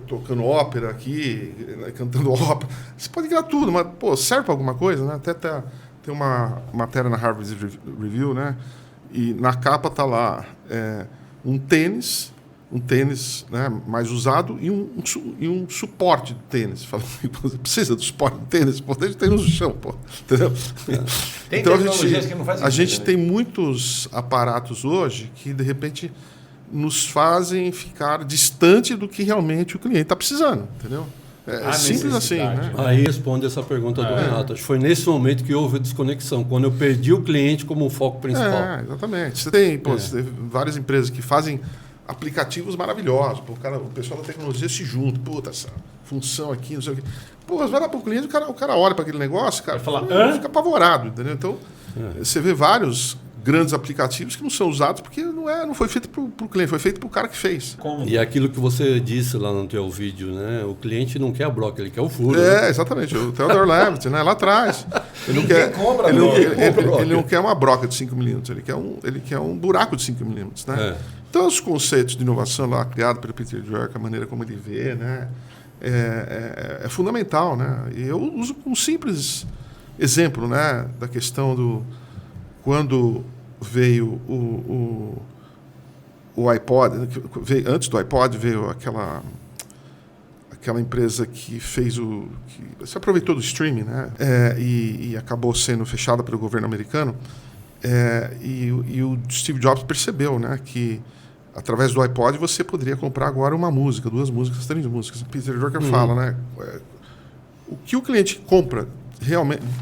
tocando ópera aqui, cantando ópera. Você pode criar tudo, mas, pô, serve para alguma coisa, né? Até tem uma matéria na Harvard Review, né? E na capa tá lá um tênis, né, mais usado e um suporte de tênis. Fala, você precisa do suporte de tênis? Pô, deixa o tênis no chão, pô. Entendeu? Tem então tecnologias que não fazem a gente né? tem muitos aparatos hoje que, de repente, nos fazem ficar distante do que realmente o cliente está precisando, entendeu? É simples assim, né? Aí responde essa pergunta do Renato. Acho que foi nesse momento que houve a desconexão, quando eu perdi o cliente como foco principal. Exatamente. Você tem várias empresas que fazem aplicativos maravilhosos. Pô, o pessoal da tecnologia se junta. Puta, essa função aqui, não sei o quê. Pô, mas vai lá para o cliente, o cara olha para aquele negócio, cara, fica apavorado, entendeu? Então, você vê vários grandes aplicativos que não são usados porque não foi feito para o cliente, foi feito para o cara que fez. Como? E aquilo que você disse lá no teu vídeo, né? O cliente não quer a broca, ele quer o furo. Exatamente. O Theodore Levitt, né? Lá atrás. Ele não quer uma broca de 5 milímetros, ele quer um buraco de 5 milímetros, né? Então, os conceitos de inovação lá criados pelo Peter Drucker, a maneira como ele vê, né? É fundamental, né? E eu uso um simples exemplo, né? Da questão do... Quando veio o iPod, antes do iPod veio aquela empresa que fez que se aproveitou do streaming, né? E acabou sendo fechada pelo governo americano. E o Steve Jobs percebeu, né, que através do iPod você poderia comprar agora uma música, 2 músicas, 3 músicas. Peter Drucker fala, né? O que o cliente compra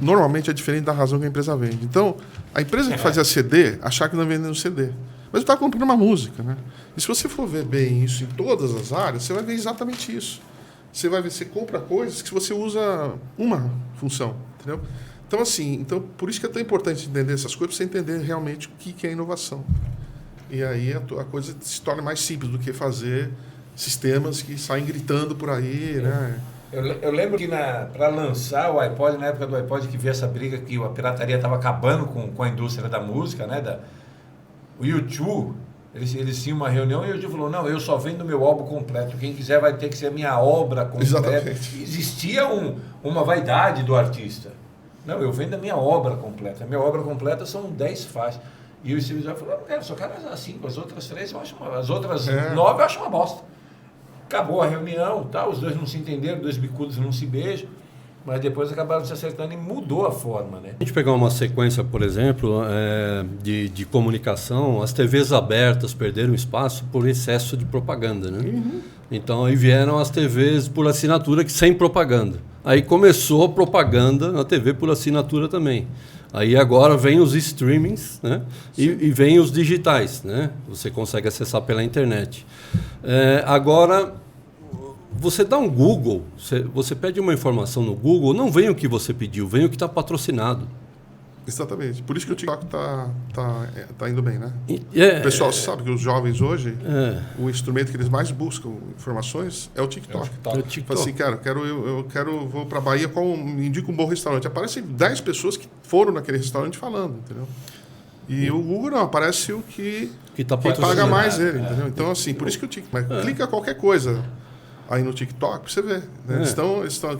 normalmente é diferente da razão que a empresa vende. Então, a empresa que fazia CD achava que não vendendo CD. Mas está comprando uma música, né? E se você for ver bem isso em todas as áreas, você vai ver exatamente isso. Você compra coisas que você usa uma função, entendeu? Então, assim, por isso que é tão importante entender essas coisas, para você entender realmente o que é inovação. E aí a coisa se torna mais simples do que fazer sistemas que saem gritando por aí, né? Eu lembro que para lançar o iPod, na época do iPod, que veio essa briga que a pirataria estava acabando com a indústria da música, né? O U2, eles tinham uma reunião e o U2 falou, não, eu só vendo meu álbum completo, quem quiser vai ter que ser a minha obra completa. Exatamente. Existia uma vaidade do artista. Não, eu vendo a minha obra completa. A minha obra completa são 10 faixas. E o Steve Jobs falou, não quero, só quero as 5, as outras 3 eu acho as outras 9 eu acho uma bosta. Acabou a reunião, os dois não se entenderam, 2 bicudos não se beijam, mas depois acabaram se acertando e mudou a forma, né? A gente pegar uma sequência, por exemplo, de comunicação, as TVs abertas perderam espaço por excesso de propaganda, né? Uhum. Então aí vieram as TVs por assinatura sem propaganda. Aí começou a propaganda na TV por assinatura também. Aí agora vem os streamings, né? E vem os digitais, né? Você consegue acessar pela internet. Agora, você dá um Google, você pede uma informação no Google, não vem o que você pediu, vem o que está patrocinado. Exatamente. Por isso que o TikTok tá indo bem, né? O pessoal sabe que os jovens hoje, o instrumento que eles mais buscam informações é o TikTok. Fala assim, vou para a Bahia, me indica um bom restaurante. Aparecem 10 pessoas que foram naquele restaurante falando, entendeu? E o Google não, aparece o que paga mais ele, entendeu? Então, assim, por isso que o TikTok... Clica qualquer coisa aí no TikTok para você ver. Né? Eles estão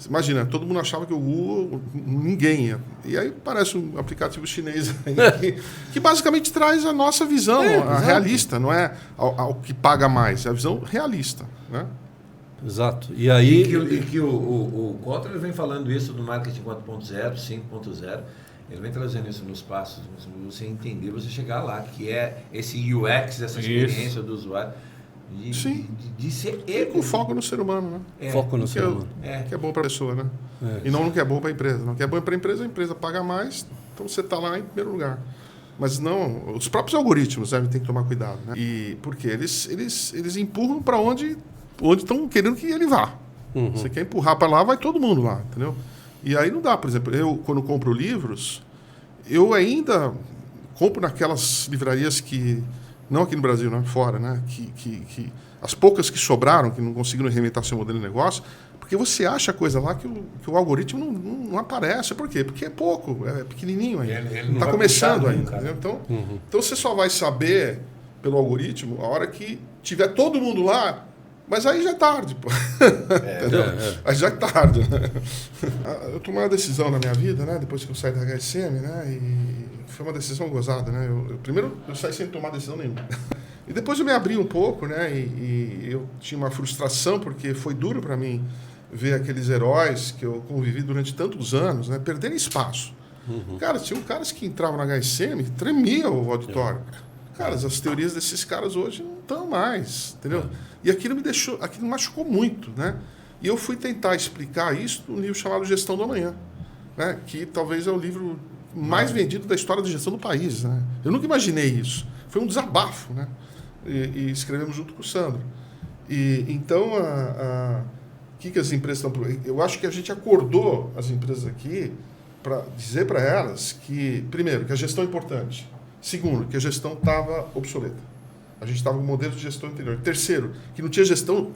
imagina, todo mundo achava que o Google, ninguém ia. E aí parece um aplicativo chinês aí, que basicamente traz a nossa visão, a realista, não é ao que paga mais, é a visão realista. Né? Exato. E aí... E que o Kotler vem falando isso do marketing 4.0, 5.0, ele vem trazendo isso nos passos, você entender, você chegar lá, que é esse UX, essa experiência do usuário. De ser ele. Com foco no ser humano, né? Foco no ser humano. Que é bom para a pessoa, né? E não que é bom para a empresa. Não que é bom para a empresa paga mais, então você está lá em primeiro lugar. Mas não, os próprios algoritmos tem que tomar cuidado, né? E porque eles empurram para onde estão querendo que ele vá. Uhum. Você quer empurrar para lá, vai todo mundo lá, entendeu? E aí não dá, por exemplo, eu quando compro livros, eu ainda compro naquelas livrarias que não aqui no Brasil, não fora, né? Que as poucas que sobraram, que não conseguiram reinventar seu modelo de negócio, porque você acha coisa lá que o algoritmo não aparece. Por quê? Porque é pouco, é pequenininho ainda. Ele está começando ainda. Então você só vai saber pelo algoritmo a hora que tiver todo mundo lá, mas aí já é tarde, pô. Entendeu? Aí já é tarde, né? Eu tomei uma decisão na minha vida, né? Depois que eu saí da HSM, né? E foi uma decisão gozada, né? Primeiro, eu saí sem tomar decisão nenhuma. E depois eu me abri um pouco, né? E eu tinha uma frustração, porque foi duro para mim ver aqueles heróis que eu convivi durante tantos anos, né? Perderem espaço. Cara, tinham caras que entravam na HSM, tremia o auditório. Cara, as teorias desses caras hoje não estão mais, entendeu? E aquilo me machucou muito, né? E eu fui tentar explicar isso num livro chamado Gestão do Amanhã, né? Que talvez é o livro mais vendido da história de gestão do país, né? Eu nunca imaginei isso. Foi um desabafo, né? E escrevemos junto com o Sandro. E então, o que as empresas estão... Eu acho que a gente acordou as empresas aqui para dizer para elas que, primeiro, que a gestão é importante. Segundo, que a gestão estava obsoleta. A gente estava com um modelo de gestão anterior. Terceiro, que não tinha gestão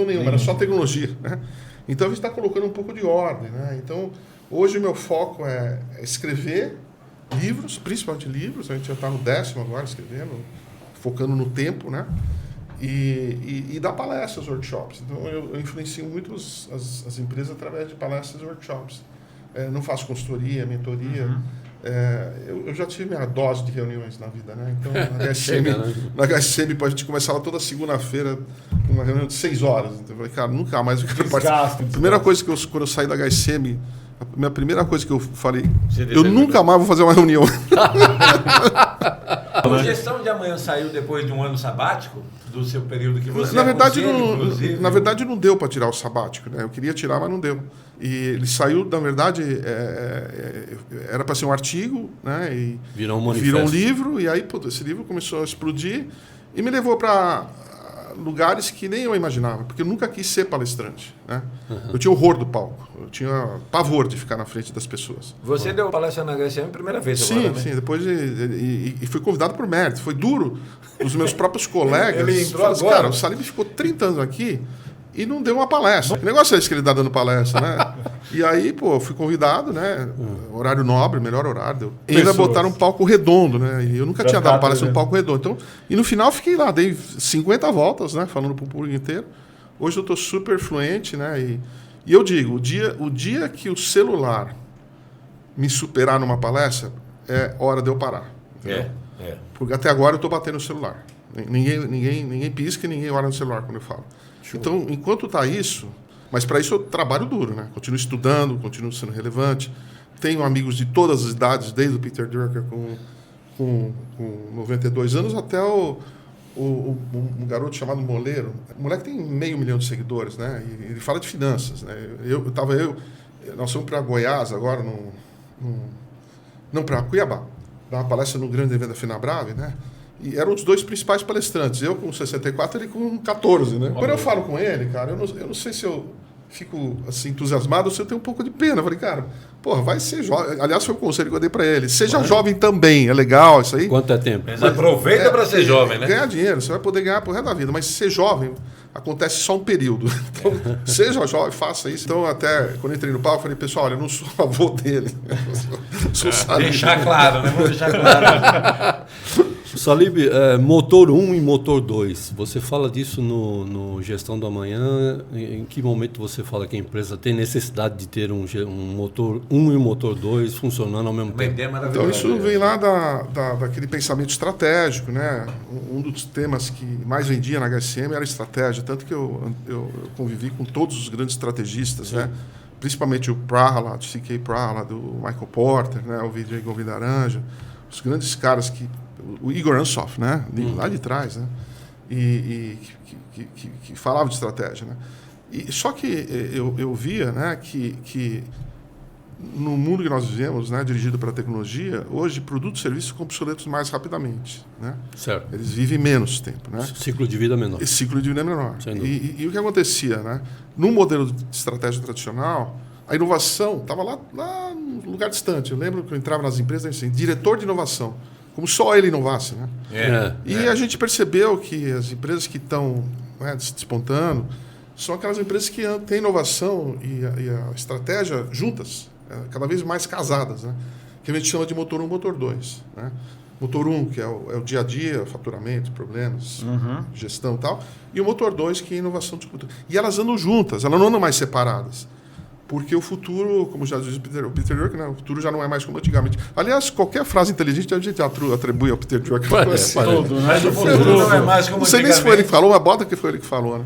nenhuma, era só tecnologia, né? Então a gente está colocando um pouco de ordem, né? Então, hoje o meu foco é escrever livros, principalmente livros. A gente já está no 10º agora escrevendo, focando no tempo, né? E dar palestras, workshops. Então eu influencio muito as empresas através de palestras e workshops. Não faço consultoria, mentoria. Eu já tive minha dose de reuniões na vida, né? Então, na HSM, a gente começava toda segunda-feira uma reunião de 6 horas. Então, eu falei, cara, nunca mais eu quero participar. Primeira coisa que quando eu saí da HSM, a minha primeira coisa que eu falei, eu nunca mais vou fazer uma reunião. A Gestão de Amanhã saiu depois de um ano sabático, do seu período que você... Na verdade, não deu para tirar o sabático, né? Eu queria tirar, mas não deu. E ele saiu, na verdade, era para ser um artigo, né? E virou um livro, e aí esse livro começou a explodir e me levou para lugares que nem eu imaginava, porque eu nunca quis ser palestrante, né? Eu tinha horror do palco, eu tinha pavor de ficar na frente das pessoas. Você deu palestra na HSM a primeira vez sim, agora, né? Sim, depois e fui convidado por mérito. Foi duro. Os meus próprios colegas... Ele entrou agora. Cara, o Salib ficou 30 anos aqui e não deu uma palestra. Que negócio é esse que ele está dando palestra, né? E aí, pô, fui convidado, né? Horário nobre, melhor horário. E ainda botaram um palco redondo, né? E eu nunca tinha dado palestra num palco redondo. Então, e no final fiquei lá, dei 50 voltas, né? Falando para o público inteiro. Hoje eu estou super fluente, né? E eu digo, o dia que o celular me superar numa palestra, é hora de eu parar. Porque até agora eu estou batendo no celular. Ninguém pisca e ninguém olha no celular quando eu falo. Show. Então, enquanto está isso... Mas para isso eu trabalho duro, né? Continuo estudando, continuo sendo relevante. Tenho amigos de todas as idades, desde o Peter Drucker com 92 anos até um garoto chamado Moleiro. O moleque tem 500 mil de seguidores, né? E ele fala de finanças, né? Nós fomos para Goiás agora, não, para Cuiabá, dar uma palestra no grande evento da FenaBrave, né? E eram os dois principais palestrantes, eu com 64 e ele com 14, né? Quando eu falo com ele, cara, eu não sei se eu fico assim, entusiasmado ou se eu tenho um pouco de pena. Eu falei, cara, porra, vai ser jovem. Aliás, foi o conselho que eu dei para ele. Seja jovem também, é legal isso aí. Quanto é tempo? Mas aproveita para ser jovem, né? Ganhar dinheiro, você vai poder ganhar pro resto da vida, mas ser jovem acontece só um período. Então, seja jovem, faça isso. Então, até quando entrei no palco, eu falei, pessoal, olha, eu não sou avô dele. Sou deixar claro, né? Vamos deixar claro. Salib, motor 1 e motor 2, você fala disso no Gestão do Amanhã, em que momento você fala que a empresa tem necessidade de ter um motor 1 e um motor 2 funcionando ao mesmo tempo? Ideia maravilhosa. Então isso vem lá daquele pensamento estratégico, né? Um dos temas que mais vendia na HSM era estratégia, tanto que eu convivi com todos os grandes estrategistas, né? Principalmente o Prahala, do C.K. Prahala, do Michael Porter, né? O Vijay Govindarajan, os grandes caras o Igor Ansoff, né? Lá de trás, né? Que falava de estratégia, né? Só que eu via, né, que no mundo que nós vivemos, né, dirigido pela tecnologia, hoje produtos e serviços ficam obsoletos mais rapidamente, né? Certo. Eles vivem menos tempo, né? Ciclo de vida menor. Esse ciclo de vida é menor. E o que acontecia, né? No modelo de estratégia tradicional, a inovação estava lá num lugar distante. Eu lembro que eu entrava nas empresas assim, diretor de inovação, como só ele inovasse, né? A gente percebeu que as empresas que estão despontando são aquelas empresas que têm inovação e a estratégia juntas, cada vez mais casadas, né? Que a gente chama de motor 1, motor 2, né? Motor 1, que é o dia a dia, faturamento, problemas, gestão e tal. E o motor 2, que é inovação de cultura. E elas andam juntas, elas não andam mais separadas. Porque o futuro, como já diz o Peter Drucker, né, o futuro já não é mais como antigamente. Aliás, qualquer frase inteligente a gente atribui ao Peter Drucker. Todo, né? Mas o futuro não é mais como não sei nem se foi ele que falou, mas bota que foi ele que falou. Né?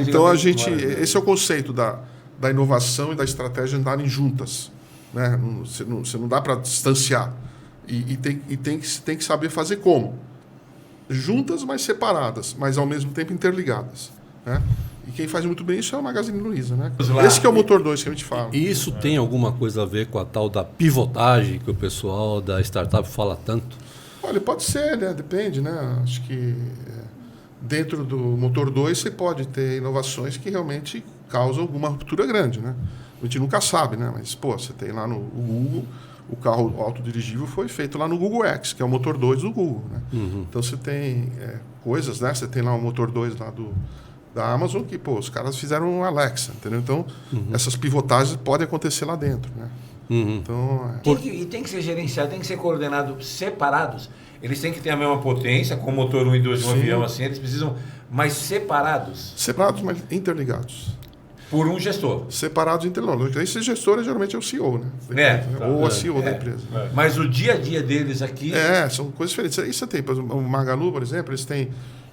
Então a gente... Esse é o conceito da inovação e da estratégia andarem juntas. Né? Você não dá para distanciar. E tem que saber fazer como. Juntas, mas separadas, mas ao mesmo tempo interligadas. Né? E quem faz muito bem isso é o Magazine Luiza, né? Esse que é o motor 2 que a gente fala. E isso tem alguma coisa a ver com a tal da pivotagem que o pessoal da startup fala tanto? Olha, pode ser, né? Depende, né? Acho que dentro do motor 2 você pode ter inovações que realmente causam alguma ruptura grande, né? A gente nunca sabe, né? Mas, você tem lá no Google, o carro autodirigível foi feito lá no Google X, que é o motor 2 do Google, né? Então você tem coisas, né? Você tem lá o motor 2 lá da Amazon, que os caras fizeram um Alexa, entendeu? Então, essas pivotagens podem acontecer lá dentro, né? Então, E tem que ser gerenciado, tem que ser coordenado separados. Eles têm que ter a mesma potência, com o motor 1 e 2 de um avião, assim, eles precisam, mas separados. Separados, mas interligados. Por um gestor. Separados e interligados. Esse gestor geralmente é o CEO, né? Ou a CEO da empresa. Mas o dia a dia deles aqui... são coisas diferentes. Isso tem, por exemplo, o Magalu, por exemplo, eles têm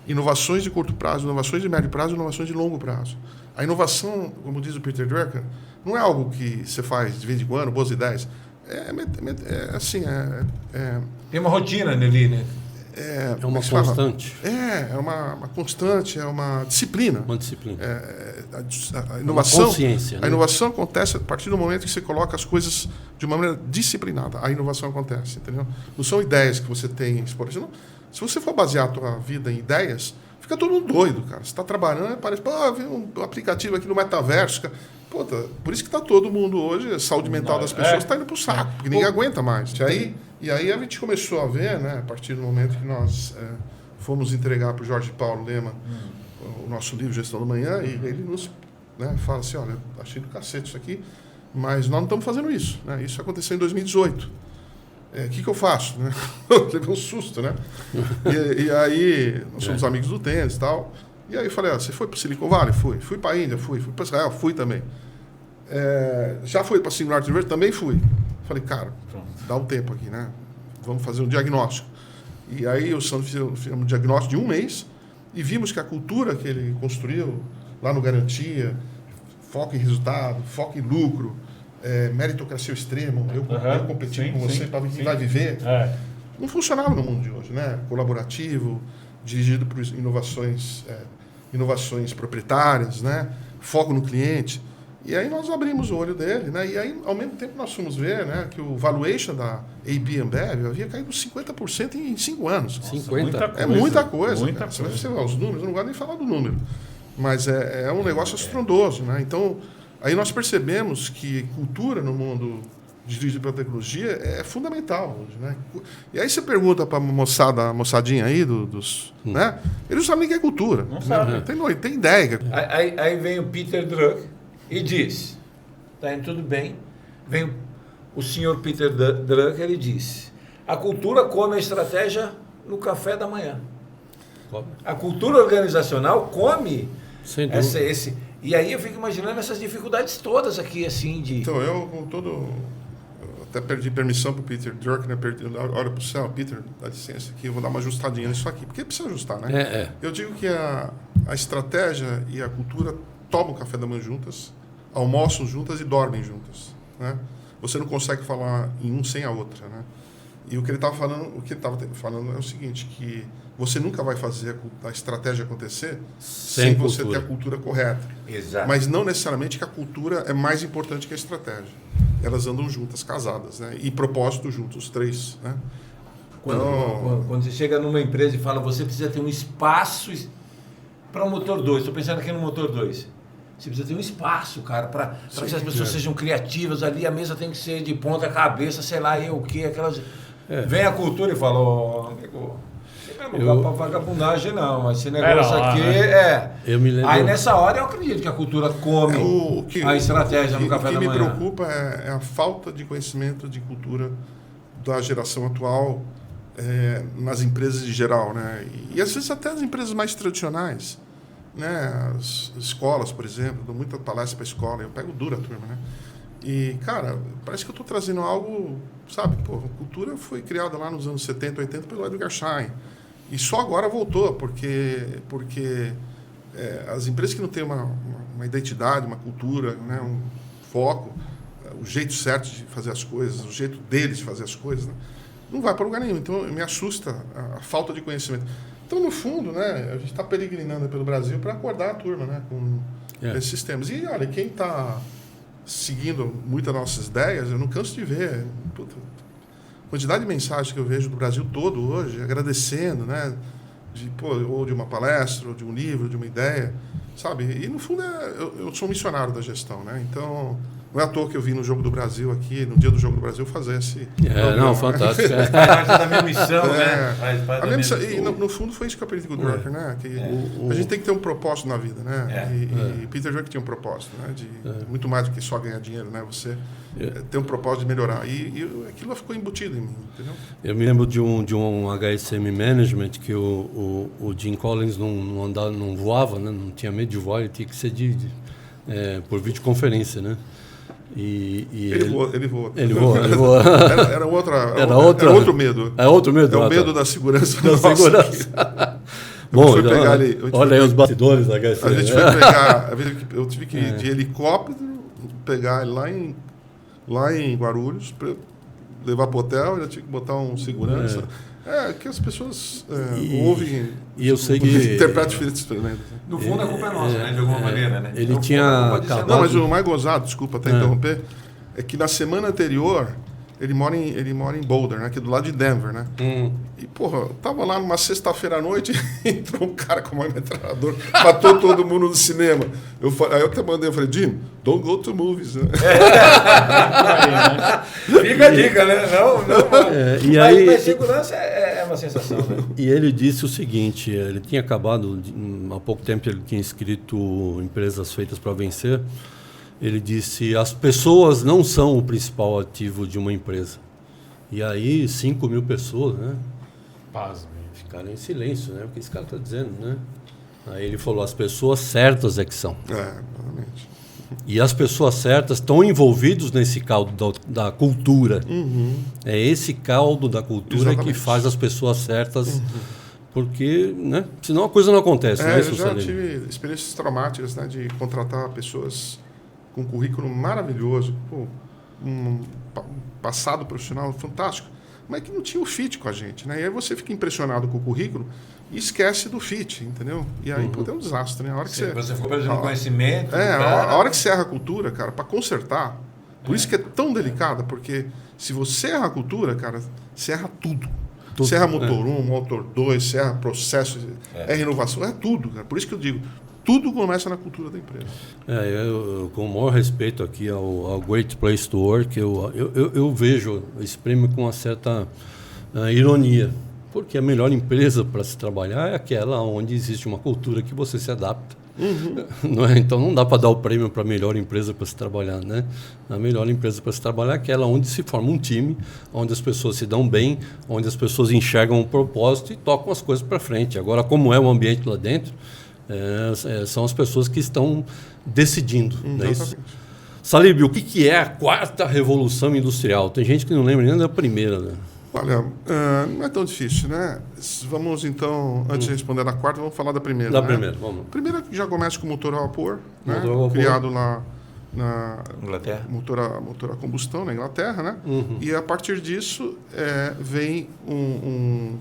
inovações de curto prazo, inovações de médio prazo, inovações de longo prazo. A inovação, como diz o Peter Drucker, não é algo que você faz de vez em quando, boas ideias. Tem uma rotina ali, né? É uma constante. É uma constante, é uma disciplina. Uma disciplina. A inovação, uma consciência, né? A inovação acontece a partir do momento que você coloca as coisas de uma maneira disciplinada. A inovação acontece, entendeu? Não são ideias que você tem. Por exemplo, se você for basear a tua vida em ideias, fica todo mundo doido, cara. Você está trabalhando, parece, vi um aplicativo aqui no metaverso. Por isso que está todo mundo hoje, a saúde mental das pessoas está indo para o saco, porque ninguém aguenta mais. E aí a gente começou a ver, né, a partir do momento que nós fomos entregar para o Jorge Paulo Lema o nosso livro Gestão da Manhã, e ele nos fala assim, olha, achei do cacete isso aqui, mas nós não estamos fazendo isso. Né? Isso aconteceu em 2018. O que eu faço? Né? Eu levei um susto, né? E aí, nós somos amigos do tênis e tal. E aí eu falei, você foi para o Silicon Valley? Fui. Fui para a Índia? Fui. Fui para Israel? Fui também. Já foi para a Singularity University? Também fui. Falei, cara, dá um tempo aqui, né? Vamos fazer um diagnóstico. E aí o Sandro fez um diagnóstico de um mês e vimos que a cultura que ele construiu lá no Garantia, foco em resultado, foco em lucro, meritocracia ao extremo, eu competindo com você para ver quem vai viver, não funcionava no mundo de hoje, né? Colaborativo, dirigido por inovações proprietárias, né? Foco no cliente. E aí nós abrimos o olho dele, né? E aí, ao mesmo tempo, nós fomos ver, né, que o valuation da AB Ambev havia caído 50% em 5 anos. Nossa, 50? É muita coisa. Se você ver os números, eu não gosto nem falar do número. Mas é um negócio estrondoso, né? Então, aí nós percebemos que cultura no mundo dirigido pela tecnologia é fundamental hoje, né? E aí você pergunta para a moçadinha aí né? Eles não sabem nem o que é cultura. Não sabem. Tem ideia. Aí vem o Peter Drucker e diz, tá indo tudo bem. Vem o senhor Peter Drucker e diz, a cultura come a estratégia no café da manhã. A cultura organizacional come e aí eu fico imaginando essas dificuldades todas aqui, assim, de... Então, eu até perdi permissão para o Peter Drucker, né? Olha para o céu, Peter, dá licença aqui, eu vou dar uma ajustadinha nisso aqui, porque precisa ajustar, né? Eu digo que a estratégia e a cultura tomam café da manhã juntas, almoçam juntas e dormem juntas, né? Você não consegue falar em um sem a outra, né? E o que ele estava falando é o seguinte, que você nunca vai fazer a estratégia acontecer sem você ter a cultura correta. Exato. Mas não necessariamente que a cultura é mais importante que a estratégia. Elas andam juntas, casadas, né? E propósito juntos, os três, né? Quando você chega numa empresa e fala, você precisa ter um espaço para o motor 2, estou pensando aqui no motor 2. Você precisa ter um espaço, cara, para que as pessoas sejam criativas ali, a mesa tem que ser de ponta cabeça, sei lá, o quê, aquelas... Vem a cultura e fala, amigo, não dá para vagabundagem não, esse negócio aqui Eu me lembro... Aí nessa hora eu acredito que a cultura come a estratégia no café da manhã. O que me preocupa é a falta de conhecimento de cultura da geração atual nas empresas em geral, né? E às vezes até as empresas mais tradicionais, né? As escolas, por exemplo, dou muita palestra para a escola, eu pego dura a turma, né? E, cara, parece que eu estou trazendo algo, sabe? Pô, a cultura foi criada lá nos anos 70, 80 pelo Edgar Schein. E só agora voltou, porque as empresas que não têm uma identidade, uma cultura, né? Um foco, o jeito certo de fazer as coisas, o jeito deles de fazer as coisas, né? Não vai para lugar nenhum. Então, me assusta a falta de conhecimento. Então, no fundo, né, a gente está peregrinando pelo Brasil para acordar a turma, né, com esses sistemas. E, olha, quem está seguindo muitas das nossas ideias, eu não canso de ver. Puta, a quantidade de mensagens que eu vejo do Brasil todo hoje, agradecendo, né, ou de uma palestra, ou de um livro, de uma ideia, sabe? E, no fundo, eu sou um missionário da gestão, né? Então, não é à toa que eu vim no Jogo do Brasil aqui, no dia do Jogo do Brasil, fazer esse... fantástico. Faz parte da minha missão, né? A minha missão, e no fundo foi isso que eu aprendi com o Drucker, né? Que a gente tem que ter um propósito na vida, né? E Peter Drucker tinha um propósito, né? Muito mais do que só ganhar dinheiro, né? Você ter um propósito de melhorar. E aquilo ficou embutido em mim, entendeu? Eu me lembro de um HSM Management que o Jim Collins não voava, né? Não tinha medo de voar, ele tinha que ser por videoconferência, né? Ele voa. Ele voa. Era outro medo. É outro medo. É o medo da segurança. Da segurança. Bom, olha aí os bastidores da HSM. A gente foi pegar... Eu tive que ir de helicóptero, pegar ele lá em Guarulhos, para levar para o hotel, eu tive que botar um segurança. Que as pessoas ouvem... E eu sei que... Interpretam diferentes experimentos. No fundo, a culpa é nossa, né? De alguma maneira, né? Ele tinha acabado... Não, mas o mais gozado, desculpa até interromper, é que na semana anterior, ele mora em Boulder, né? Que é do lado de Denver, né? E, porra, eu tava lá numa sexta-feira à noite, entrou um cara com uma metralhadora, matou todo mundo no cinema. Aí eu até mandei, eu falei, Jim, don't go to movies. Né? Fica a dica, né? Não. Mas segurança é uma sensação, né? E ele disse o seguinte, ele tinha acabado, há pouco tempo ele tinha escrito Empresas Feitas para Vencer. Ele disse, as pessoas não são o principal ativo de uma empresa. E aí 5.000 pessoas, né? Ficaram em silêncio, né? Porque esse cara está dizendo, né? Aí ele falou, as pessoas certas é que são. Exatamente. E as pessoas certas estão envolvidas nesse caldo da cultura. É esse caldo da cultura que faz as pessoas certas, porque, né? Senão a coisa não acontece. Eu já tive experiências traumáticas, né? De contratar pessoas com um currículo maravilhoso, um passado profissional fantástico, mas que não tinha o fit com a gente, né? E aí você fica impressionado com o currículo e esquece do fit, entendeu? E aí, é um desastre, né? A hora que você ficou perdendo conhecimento. A hora que você erra a cultura, cara, para consertar, por isso que é tão delicada, porque se você erra a cultura, cara, você erra tudo. Você erra motor 1, motor 2, você erra processo, erra inovação, erra tudo, cara. Por isso que eu digo, tudo começa na cultura da empresa. Eu com o maior respeito aqui ao Great Place to Work, eu vejo esse prêmio com uma certa ironia, porque a melhor empresa para se trabalhar é aquela onde existe uma cultura que você se adapta. Não é? Então não dá para dar o prêmio para a melhor empresa para se trabalhar, né? A melhor empresa para se trabalhar é aquela onde se forma um time, onde as pessoas se dão bem, onde as pessoas enxergam um propósito e tocam as coisas para frente. Agora, como é o ambiente lá dentro, são as pessoas que estão decidindo. Não é isso? Salib, o que é a quarta revolução industrial? Tem gente que não lembra nem da primeira, né? Olha, não é tão difícil, né? Vamos então, antes de responder na quarta, vamos falar da primeira. Primeira, vamos. Primeira que já começa com motor a vapor, né? Vapor. Criado lá na Inglaterra. Motor a combustão na Inglaterra, né? E a partir disso vem um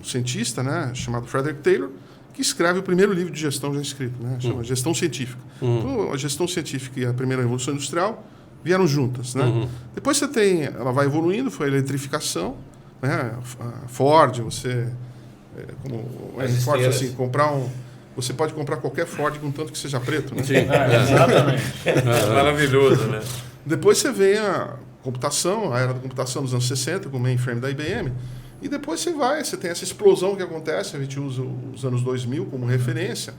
cientista, né, chamado Frederick Taylor, que escreve o primeiro livro de gestão já escrito, né? Chama Gestão Científica. Então, a gestão científica e a primeira revolução industrial vieram juntas, né? Depois ela vai evoluindo, foi a eletrificação, né? A Ford, você, como Ford, assim, você pode comprar qualquer Ford contanto que seja preto, né? Sim, exatamente. Maravilhoso, né? Depois você vem a computação, a era da computação dos anos 60, com o mainframe da IBM, e depois você tem essa explosão que acontece, a gente usa os anos 2000 como referência,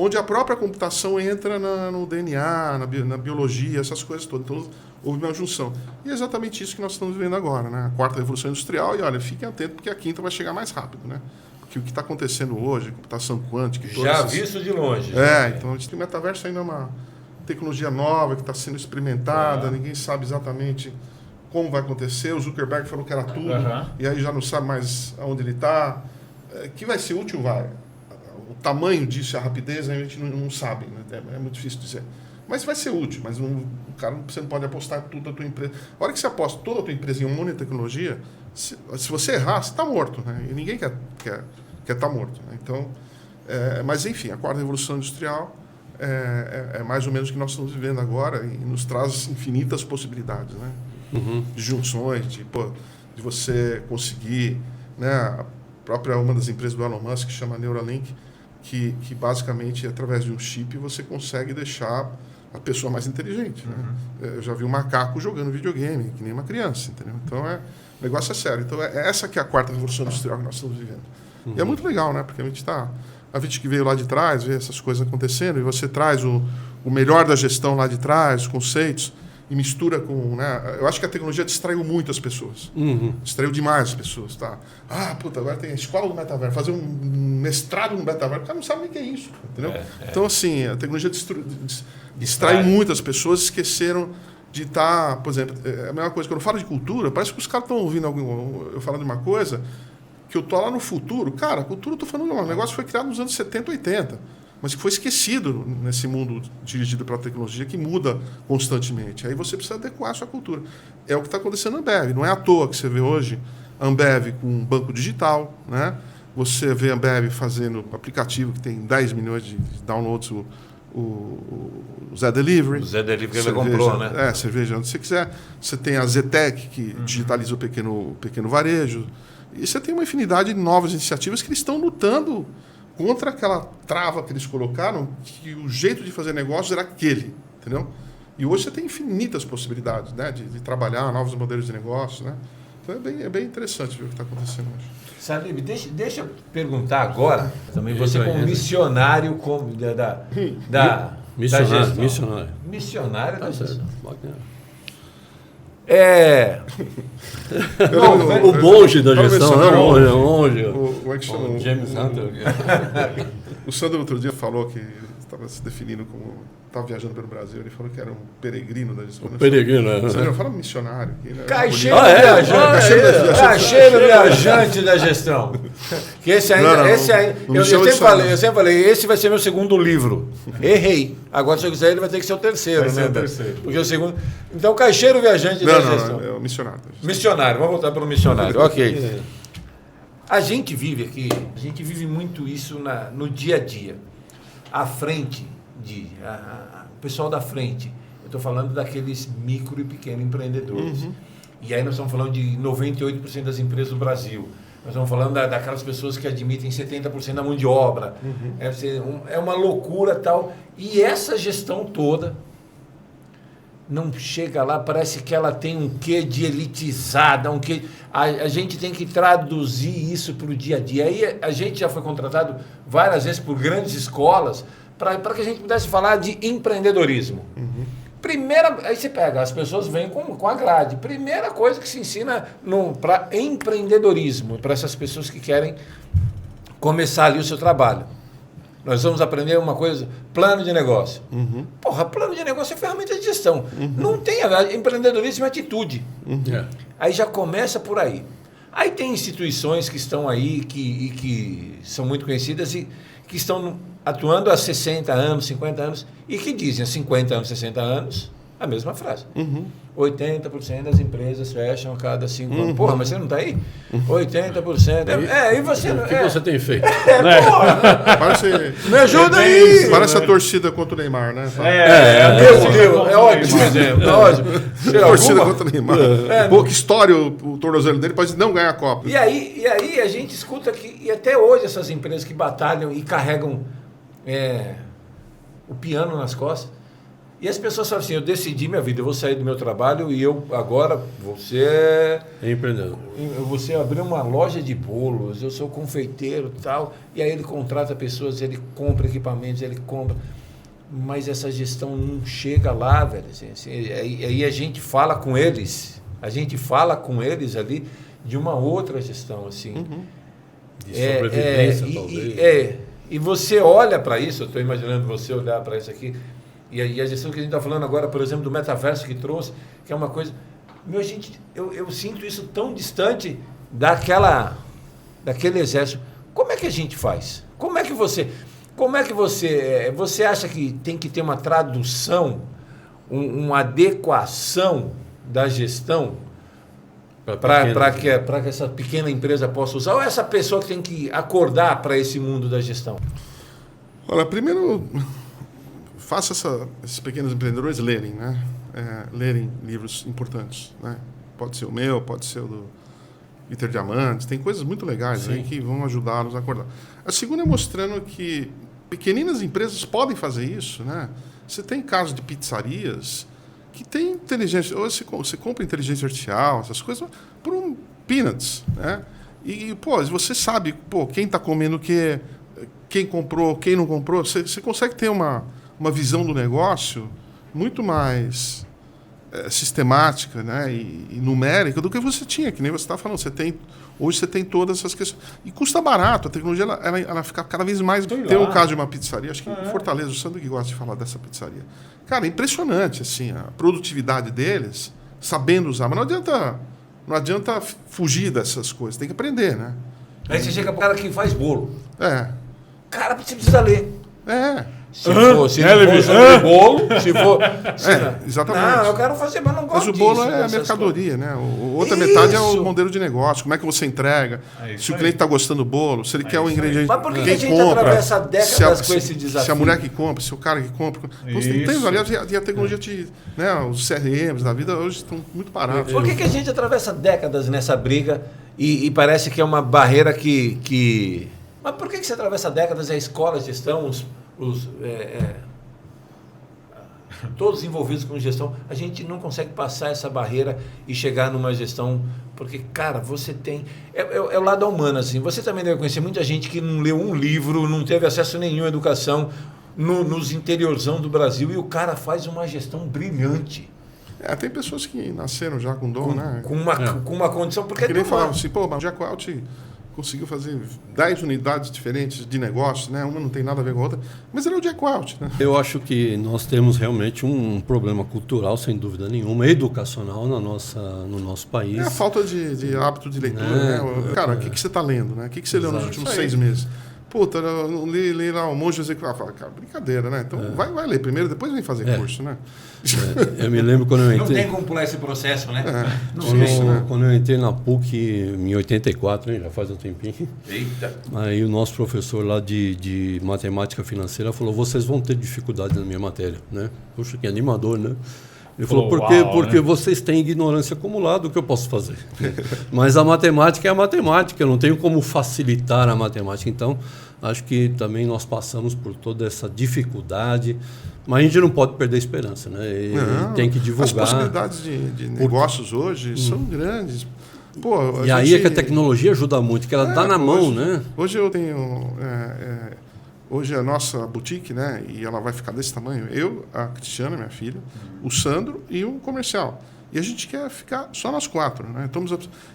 onde a própria computação entra no DNA, na biologia, essas coisas todas. Então, houve uma junção. E é exatamente isso que nós estamos vivendo agora, né? A quarta revolução industrial, e olha, fiquem atentos, porque a quinta vai chegar mais rápido, né? Porque o que está acontecendo hoje, computação quântica... Já visto de longe. Então a gente tem metaverso ainda, é uma tecnologia nova que está sendo experimentada, ninguém sabe exatamente como vai acontecer. O Zuckerberg falou que era tudo, e aí já não sabe mais aonde ele está. Que vai ser útil, vai. O tamanho disso, a rapidez, a gente não sabe, né? É muito difícil dizer. Mas vai ser útil, mas você não pode apostar tudo da tua empresa. A hora que você aposta toda a tua empresa em uma única tecnologia, se você errar, você está morto, né? E ninguém quer estar morto, né? Então, mas enfim, a quarta revolução industrial é mais ou menos o que nós estamos vivendo agora e nos traz infinitas possibilidades, né? De junções, de você conseguir, né? A própria uma das empresas do Elon Musk, que chama Neuralink, que basicamente, através de um chip, você consegue deixar a pessoa mais inteligente, né? Eu já vi um macaco jogando videogame, que nem uma criança, entendeu? Então, o negócio é sério. Então, essa que é a quarta revolução industrial que nós estamos vivendo. E é muito legal, né? Porque a gente que veio lá de trás, vê essas coisas acontecendo, e você traz o melhor da gestão lá de trás, os conceitos, e mistura com... Né? Eu acho que a tecnologia distraiu muito as pessoas. Distraiu demais as pessoas, tá? Agora tem a escola do metaverso, fazer um mestrado no metaverso, o cara não sabe nem o que é isso, entendeu? Então, assim, a tecnologia distrai muitas pessoas, esqueceram de estar... Por exemplo, a mesma coisa, quando eu falo de cultura, parece que os caras estão ouvindo eu falando de uma coisa que eu tô lá no futuro. Cara, a cultura, eu tô falando, um negócio que foi criado nos anos 70, 80, mas que foi esquecido nesse mundo dirigido pela tecnologia que muda constantemente. Aí você precisa adequar a sua cultura. É o que está acontecendo na Ambev. Não é à toa que você vê hoje a Ambev com um banco digital, né? Você vê a Ambev fazendo aplicativo que tem 10 milhões de downloads, o Zé Delivery. O Zé Delivery que ele comprou, né? Cerveja onde você quiser. Você tem a Zetec, que digitaliza o pequeno varejo. E você tem uma infinidade de novas iniciativas que eles estão lutando contra aquela trava que eles colocaram, que o jeito de fazer negócio era aquele, entendeu? E hoje você tem infinitas possibilidades, né, de trabalhar novos modelos de negócio, né? Então é bem interessante ver o que está acontecendo hoje. Salib, deixa eu perguntar agora, também você como missionário da gestão. Missionário da gestão. O monge da gestão, né? O monge. Como é que chama? O James Hunter. O Sandro outro dia falou que estava se definindo como... Estava viajando pelo Brasil, ele falou que era um peregrino da gestão. Peregrino, né? Sandro, fala missionário. Aqui, né? Caixeiro viajante da gestão. Que esse ainda... Eu sempre falei, esse vai ser meu segundo livro. Errei. Agora, se eu quiser, ele vai ter que ser o terceiro, né? Porque o segundo... Então, caixeiro viajante da gestão. Não, é o missionário. Missionário, vamos voltar para o missionário. Ok. A gente vive aqui, a gente vive muito isso no dia a dia. À frente o pessoal da frente, eu estou falando daqueles micro e pequenos empreendedores. E aí nós estamos falando de 98% das empresas do Brasil. Nós estamos falando daquelas pessoas que admitem 70% da mão de obra. É uma loucura tal. E essa gestão toda não chega lá, parece que ela tem um quê de elitizada, um quê... A gente tem que traduzir isso para o dia a dia. Aí a gente já foi contratado várias vezes por grandes escolas para que a gente pudesse falar de empreendedorismo. Primeira, aí você pega, as pessoas vêm com a grade. Primeira coisa que se ensina para empreendedorismo, para essas pessoas que querem começar ali o seu trabalho. Nós vamos aprender uma coisa, plano de negócio. Porra, plano de negócio é ferramenta de gestão. Não tem empreendedorismo, é atitude. Aí já começa por aí. Aí tem instituições que estão aí, que são muito conhecidas e que estão atuando há 60 anos, 50 anos, e que dizem há 50 anos, 60 anos, a mesma frase. 80% das empresas fecham a cada 5 anos. Porra, mas você não está aí? 80%. E você não... O que você tem feito? Me ajuda aí! Parece a torcida contra o Neymar, né? Meu Deus, é ótimo exemplo. É ótimo. Torcida contra o Neymar. Pô, que história o tornozelo dele pode não ganhar a Copa. E aí a gente escuta que, e até hoje essas empresas que batalham e carregam o piano nas costas, E as pessoas falam assim, eu decidi minha vida, eu vou sair do meu trabalho e eu agora, você Empreendedor. você abriu uma loja de bolos, eu sou confeiteiro e tal, e aí ele contrata pessoas, ele compra equipamentos, ele compra, mas essa gestão não chega lá, velho. Assim, aí a gente fala com eles ali de uma outra gestão, assim. De sobrevivência, talvez. E você olha para isso, eu estou imaginando você olhar para isso aqui, e a gestão que a gente está falando agora, por exemplo, do metaverso que trouxe, que é uma coisa... Eu sinto isso tão distante daquele exército. Como é que a gente faz? Como é que você acha que tem que ter uma tradução, uma adequação da gestão para que essa pequena empresa possa usar? Ou essa pessoa que tem que acordar para esse mundo da gestão? Olha, primeiro, faça esses pequenos empreendedores lerem, né? Lerem livros importantes, né? Pode ser o meu, pode ser o do Peter Diamandis, tem coisas muito legais aí que vão ajudá-los a acordar. A segunda é mostrando que pequeninas empresas podem fazer isso, né? Você tem casos de pizzarias que tem inteligência, ou você compra inteligência artificial, essas coisas, por peanuts, né? E, pô, você sabe, pô, quem está comendo o quê, quem comprou, quem não comprou, você consegue ter uma visão do negócio muito mais sistemática, né, e numérica do que você tinha, que nem você está falando. Hoje você tem todas essas questões. E custa barato, a tecnologia ela fica cada vez mais... Tem o caso de uma pizzaria, acho que em Fortaleza, o Sandro que gosta de falar dessa pizzaria. Cara, é impressionante assim, a produtividade deles, sabendo usar, mas não adianta fugir dessas coisas, tem que aprender, né? Aí você chega para o cara que faz bolo. Cara, você precisa ler. Se for sobre bolo, se for... exatamente. Não, eu quero fazer, mas não gosto disso. Mas o bolo é a mercadoria, né? Outra metade é o modelo de negócio. Como é que você entrega? Se o cliente está gostando do bolo, se ele quer o ingrediente... Mas por que a gente atravessa décadas com esse desafio? Se a mulher que compra, se o cara que compra... Aliás, e a tecnologia, os CRMs da vida hoje estão muito parados. Por que a gente atravessa décadas nessa briga e parece que é uma barreira que... Mas por que você atravessa décadas? A escola, a gestão, todos envolvidos com gestão, a gente não consegue passar essa barreira e chegar numa gestão, porque, cara, você tem... É o lado humano, assim. Você também deve conhecer muita gente que não leu um livro, não teve acesso a nenhuma educação nos interiorzão do Brasil, e o cara faz uma gestão brilhante. Tem pessoas que nasceram já com dom, né? Com uma condição... Porque que nem falavam assim, pô, mas o Jack Welch conseguiu fazer 10 unidades diferentes de negócio, né? Uma não tem nada a ver com a outra, mas ele é o Jack Welch, né? Eu acho que nós temos realmente um problema cultural, sem dúvida nenhuma, educacional no nosso país. A falta de hábito de leitura, né? Cara, o que você está lendo, né? O que você leu nos últimos 6 meses? Puta, eu não li lá o Monge Executivo. Fala, cara, brincadeira, né? Então vai ler primeiro, depois vem fazer curso, né? Eu me lembro quando eu entrei... Não tem como pular esse processo, né? Quando eu entrei na PUC em 84, hein, já faz um tempinho. Eita! Aí o nosso professor lá de matemática financeira falou, vocês vão ter dificuldade na minha matéria, né? Puxa, que animador, né? Ele falou, porque vocês têm ignorância acumulada, o que eu posso fazer? Mas a matemática é a matemática, eu não tenho como facilitar a matemática. Então, acho que também nós passamos por toda essa dificuldade, mas a gente não pode perder a esperança, né? Tem que divulgar. As possibilidades de negócios hoje são grandes. Pô, e aí é que a tecnologia ajuda muito, que ela dá na mão, né? Hoje eu tenho... Hoje a nossa boutique, né, e ela vai ficar desse tamanho, eu, a Cristiana, minha filha, o Sandro e o comercial. E a gente quer ficar só nós 4, né?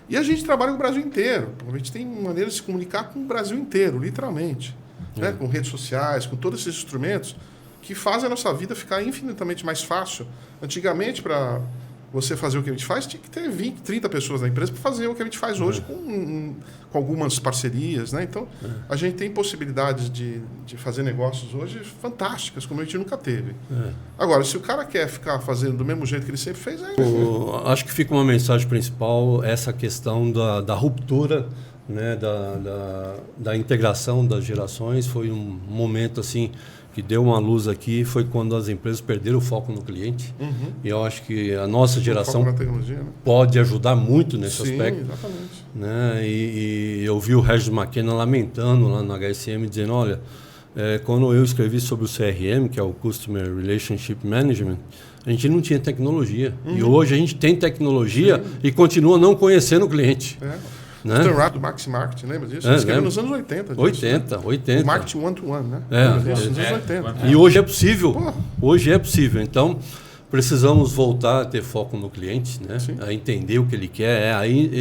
E a gente trabalha com o Brasil inteiro. A gente tem maneira de se comunicar com o Brasil inteiro, literalmente. Né? Com redes sociais, com todos esses instrumentos que fazem a nossa vida ficar infinitamente mais fácil. Antigamente, para você fazer o que a gente faz, tinha que ter 20, 30 pessoas na empresa para fazer o que a gente faz hoje com algumas parcerias, né? Então, a gente tem possibilidades de fazer negócios hoje fantásticas, como a gente nunca teve. Agora, se o cara quer ficar fazendo do mesmo jeito que ele sempre fez... Acho que fica uma mensagem principal, essa questão da ruptura, né? da integração das gerações. Foi um momento assim... que deu uma luz aqui, foi quando as empresas perderam o foco no cliente. E eu acho que a nossa geração pode ajudar muito nesse aspecto. Exatamente. Né? E eu vi o Regis McKenna lamentando lá no HSM, dizendo, olha, quando eu escrevi sobre o CRM, que é o Customer Relationship Management, a gente não tinha tecnologia. E hoje a gente tem tecnologia e continua não conhecendo o cliente. Né? O Stanrad do Maxi Marketing, lembra disso? Escreveu nos anos 80. 80. O marketing one-to-one, né? Nos anos 80. E hoje é possível. Hoje é possível. Então, precisamos voltar a ter foco no cliente, né? A entender o que ele quer.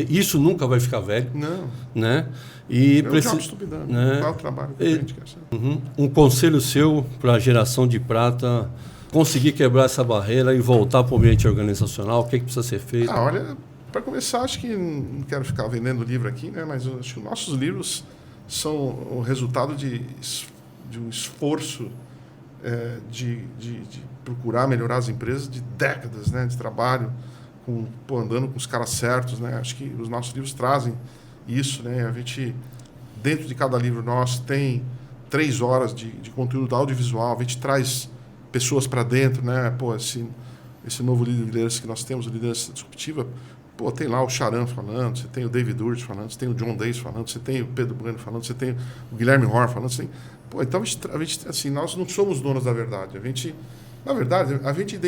Isso nunca vai ficar velho. Não. Né? E né? Qual é o trabalho que a gente quer ser? Um conselho seu para a geração de prata conseguir quebrar essa barreira e voltar para o ambiente organizacional, o que precisa ser feito? Olha, para começar, acho que não quero ficar vendendo livro aqui, né? Mas acho que nossos livros são o resultado de um esforço de procurar melhorar as empresas de décadas, né, de trabalho, andando com os caras certos, né? Acho que os nossos livros trazem isso, né? A gente, dentro de cada livro nosso, tem 3 horas de conteúdo audiovisual, a gente traz pessoas para dentro, né? Esse novo líder de liderança que nós temos, a liderança disruptiva, tem lá o Charan falando, você tem o David Durst falando, você tem o John Days falando, você tem o Pedro Bueno falando, você tem o Guilherme Horn falando, então a gente, assim, nós não somos donos da verdade. Na verdade, a gente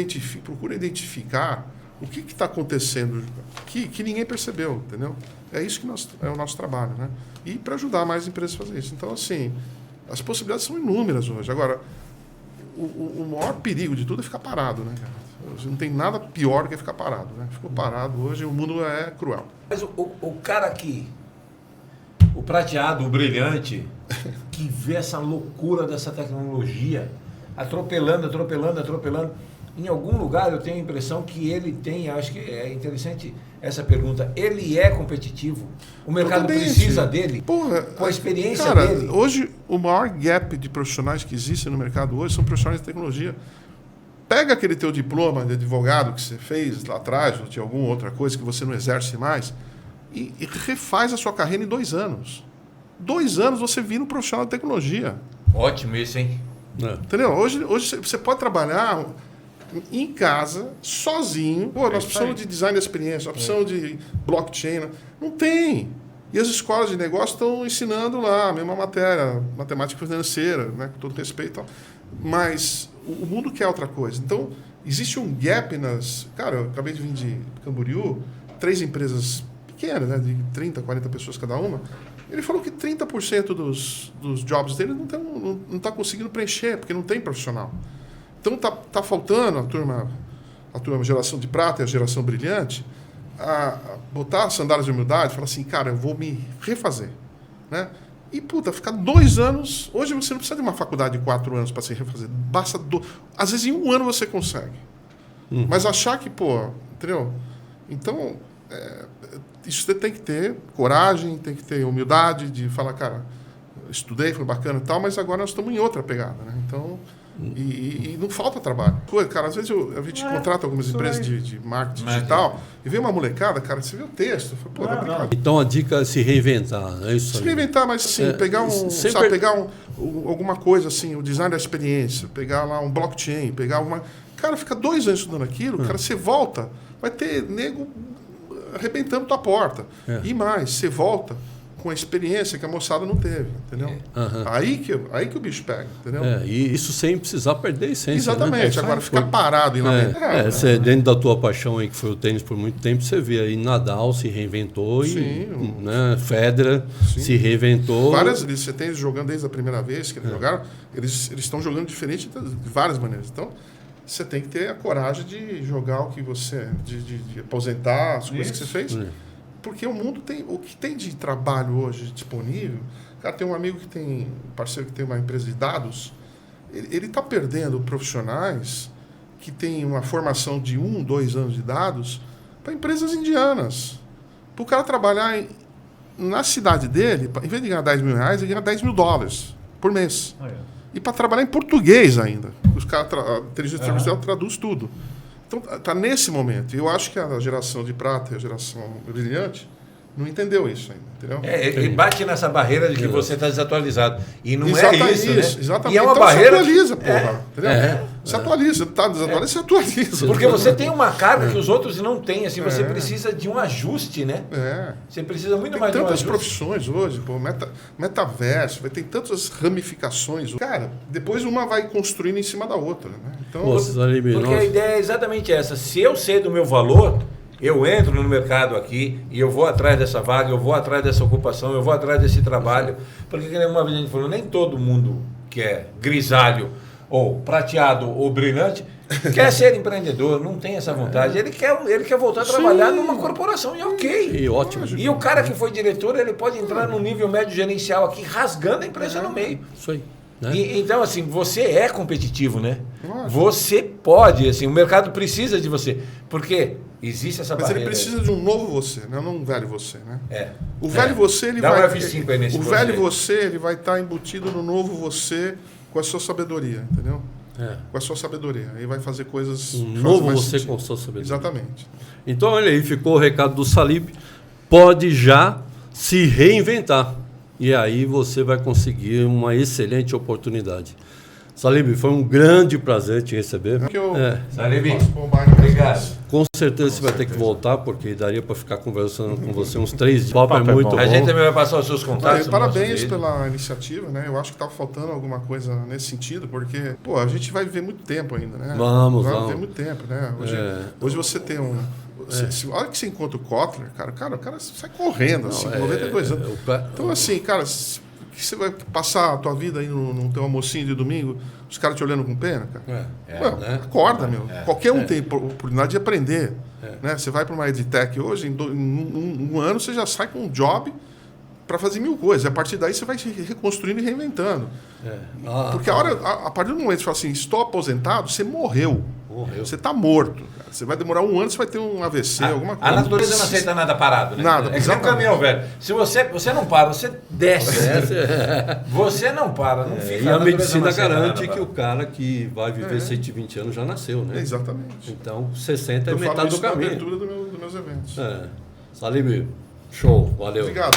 procura identificar o que está acontecendo que ninguém percebeu, entendeu? É isso que é o nosso trabalho, né? E para ajudar mais empresas a fazer isso. Então, assim, as possibilidades são inúmeras hoje. Agora, o maior perigo de tudo é ficar parado, né, cara? Não tem nada pior do que ficar parado, né? Ficou parado hoje, o mundo é cruel. Mas o cara que... O prateado, o brilhante, que vê essa loucura dessa tecnologia atropelando, em algum lugar eu tenho a impressão que ele tem, acho que é interessante essa pergunta, ele é competitivo? O mercado precisa dele? Com a experiência dele? Hoje, o maior gap de profissionais que existe no mercado hoje são profissionais de tecnologia. Pega aquele teu diploma de advogado que você fez lá atrás, ou de alguma outra coisa que você não exerce mais, e refaz a sua carreira em 2 anos. 2 anos você vira um profissional de tecnologia. Ótimo isso, hein? Entendeu? Hoje você pode trabalhar em casa, sozinho. Nós precisamos de design de experiência, nós precisamos de blockchain. Não tem. E as escolas de negócio estão ensinando lá a mesma matéria, matemática financeira, né, com todo respeito. Mas o mundo quer outra coisa. Então, existe um gap nas... Cara, eu acabei de vir de Camboriú, 3 empresas pequenas, né, de 30, 40 pessoas cada uma. Ele falou que 30% dos jobs dele não está conseguindo preencher, porque não tem profissional. Então, tá faltando a turma geração de prata e a geração brilhante, a botar as sandálias de humildade e falar assim, cara, eu vou me refazer, né? E, ficar 2 anos... Hoje você não precisa de uma faculdade de 4 anos para se refazer. Basta... Às vezes, em 1 ano você consegue. Mas achar que, entendeu? Então, isso você tem que ter coragem, tem que ter humildade de falar, cara, estudei, foi bacana e tal, mas agora nós estamos em outra pegada, né? Então... E não falta trabalho. Cara, às vezes a gente contrata algumas empresas de marketing digital e vê uma molecada, cara, você vê o texto. Fala, então a dica é se reinventar, é isso aí. Se reinventar, mas sim, pegar alguma coisa assim, o design da experiência, pegar lá um blockchain, pegar uma... Cara, fica 2 anos estudando aquilo, cara, você volta, vai ter nego arrebentando tua porta. E mais, você volta com a experiência que a moçada não teve, entendeu? Aí que o bicho pega, entendeu? E isso sem precisar perder a essência. Exatamente. Né? Agora ficar parado e lamentar. Você, dentro da tua paixão aí, que foi o tênis por muito tempo, você vê aí Nadal se reinventou e né, Federer se reinventou. Você tem jogando desde a primeira vez que eles jogaram, eles estão jogando diferente de várias maneiras. Então, você tem que ter a coragem de jogar o que você... de aposentar as coisas que você fez. Porque o mundo tem... O que tem de trabalho hoje disponível... Cara, tem um amigo que tem... Um parceiro que tem uma empresa de dados. Ele está perdendo profissionais que têm uma formação de 1, 2 anos de dados para empresas indianas. Para o cara trabalhar na cidade dele, em vez de ganhar R$10 mil, ele ganha $10.000 por mês. E para trabalhar em português ainda. Os caras, a inteligência artificial traduz tudo. Então, está nesse momento. E eu acho que a geração de prata e a geração brilhante não entendeu isso ainda, entendeu? Ele bate nessa barreira de que você está desatualizado. E não é isso, né? Exatamente. E é uma então barreira... se atualiza, porra. Entendeu? Se atualiza, tá desatualiza, se atualiza. Porque você tem uma carga que os outros não têm, assim, você precisa de um ajuste, né? Você precisa muito mais de um ajuste. Tem tantas profissões hoje, pô, metaverso, tem tantas ramificações. Cara, depois uma vai construindo em cima da outra, né? Então, porque a ideia é exatamente essa. Se eu sei do meu valor, eu entro no mercado aqui e eu vou atrás dessa vaga, eu vou atrás dessa ocupação, eu vou atrás desse trabalho. Porque, como uma vez a gente falou, nem todo mundo que é grisalho ou prateado ou brilhante quer ser empreendedor, não tem essa vontade. Ele quer voltar a trabalhar numa corporação e ok. E ótimo. E o cara que foi diretor, ele pode entrar no nível médio gerencial aqui, rasgando a empresa no meio. Isso aí. Né? Então, assim, você é competitivo, né? Você pode, assim, o mercado precisa de você. Porque existe essa barreira. Mas ele precisa de um novo você, não um velho você, né? O velho você, ele Dá vai... um F5 aí nesse velho você, ele vai estar embutido no novo você com a sua sabedoria, entendeu? Com a sua sabedoria. Aí vai fazer coisas... Um novo você com a sua sabedoria. Exatamente. Então, olha aí, ficou o recado do Salib. Pode já se reinventar. E aí você vai conseguir uma excelente oportunidade. Salib, foi um grande prazer te receber. Salib, obrigado. Com certeza você vai ter que voltar, porque daria para ficar conversando com você uns 3 dias. O papo é muito bom. A gente também vai passar os seus contatos. Parabéns pela iniciativa, né? Eu acho que estava faltando alguma coisa nesse sentido, porque, pô, a gente vai viver muito tempo ainda, né? Vamos. Vai viver muito tempo, né? Hoje você tem um... A hora que você encontra o Kotler, cara, o cara sai correndo, assim, com 92 anos. Então, assim, cara, você vai passar a tua vida aí no teu almocinho de domingo, os caras te olhando com pena, cara? Né? Acorda, meu. Qualquer um tem oportunidade de aprender. Né? Você vai para uma EdTech hoje, em um ano você já sai com um job para fazer 1000 coisas. E a partir daí você vai se reconstruindo e reinventando. Porque a partir do momento que você fala assim, estou aposentado, você morreu. Você está morto. Cara. Você vai demorar 1 ano, você vai ter um AVC, alguma coisa. A natureza não aceita nada parado, né? Nada. É que nem um caminhão, velho. Se você não para, você desce. Você não para, não fica. E a medicina garante que o cara que vai viver 120 anos já nasceu, né? Exatamente. Então, 60 é metade do caminho. Eu falo isso na abertura dos meus eventos. Salib, show. Valeu. Obrigado.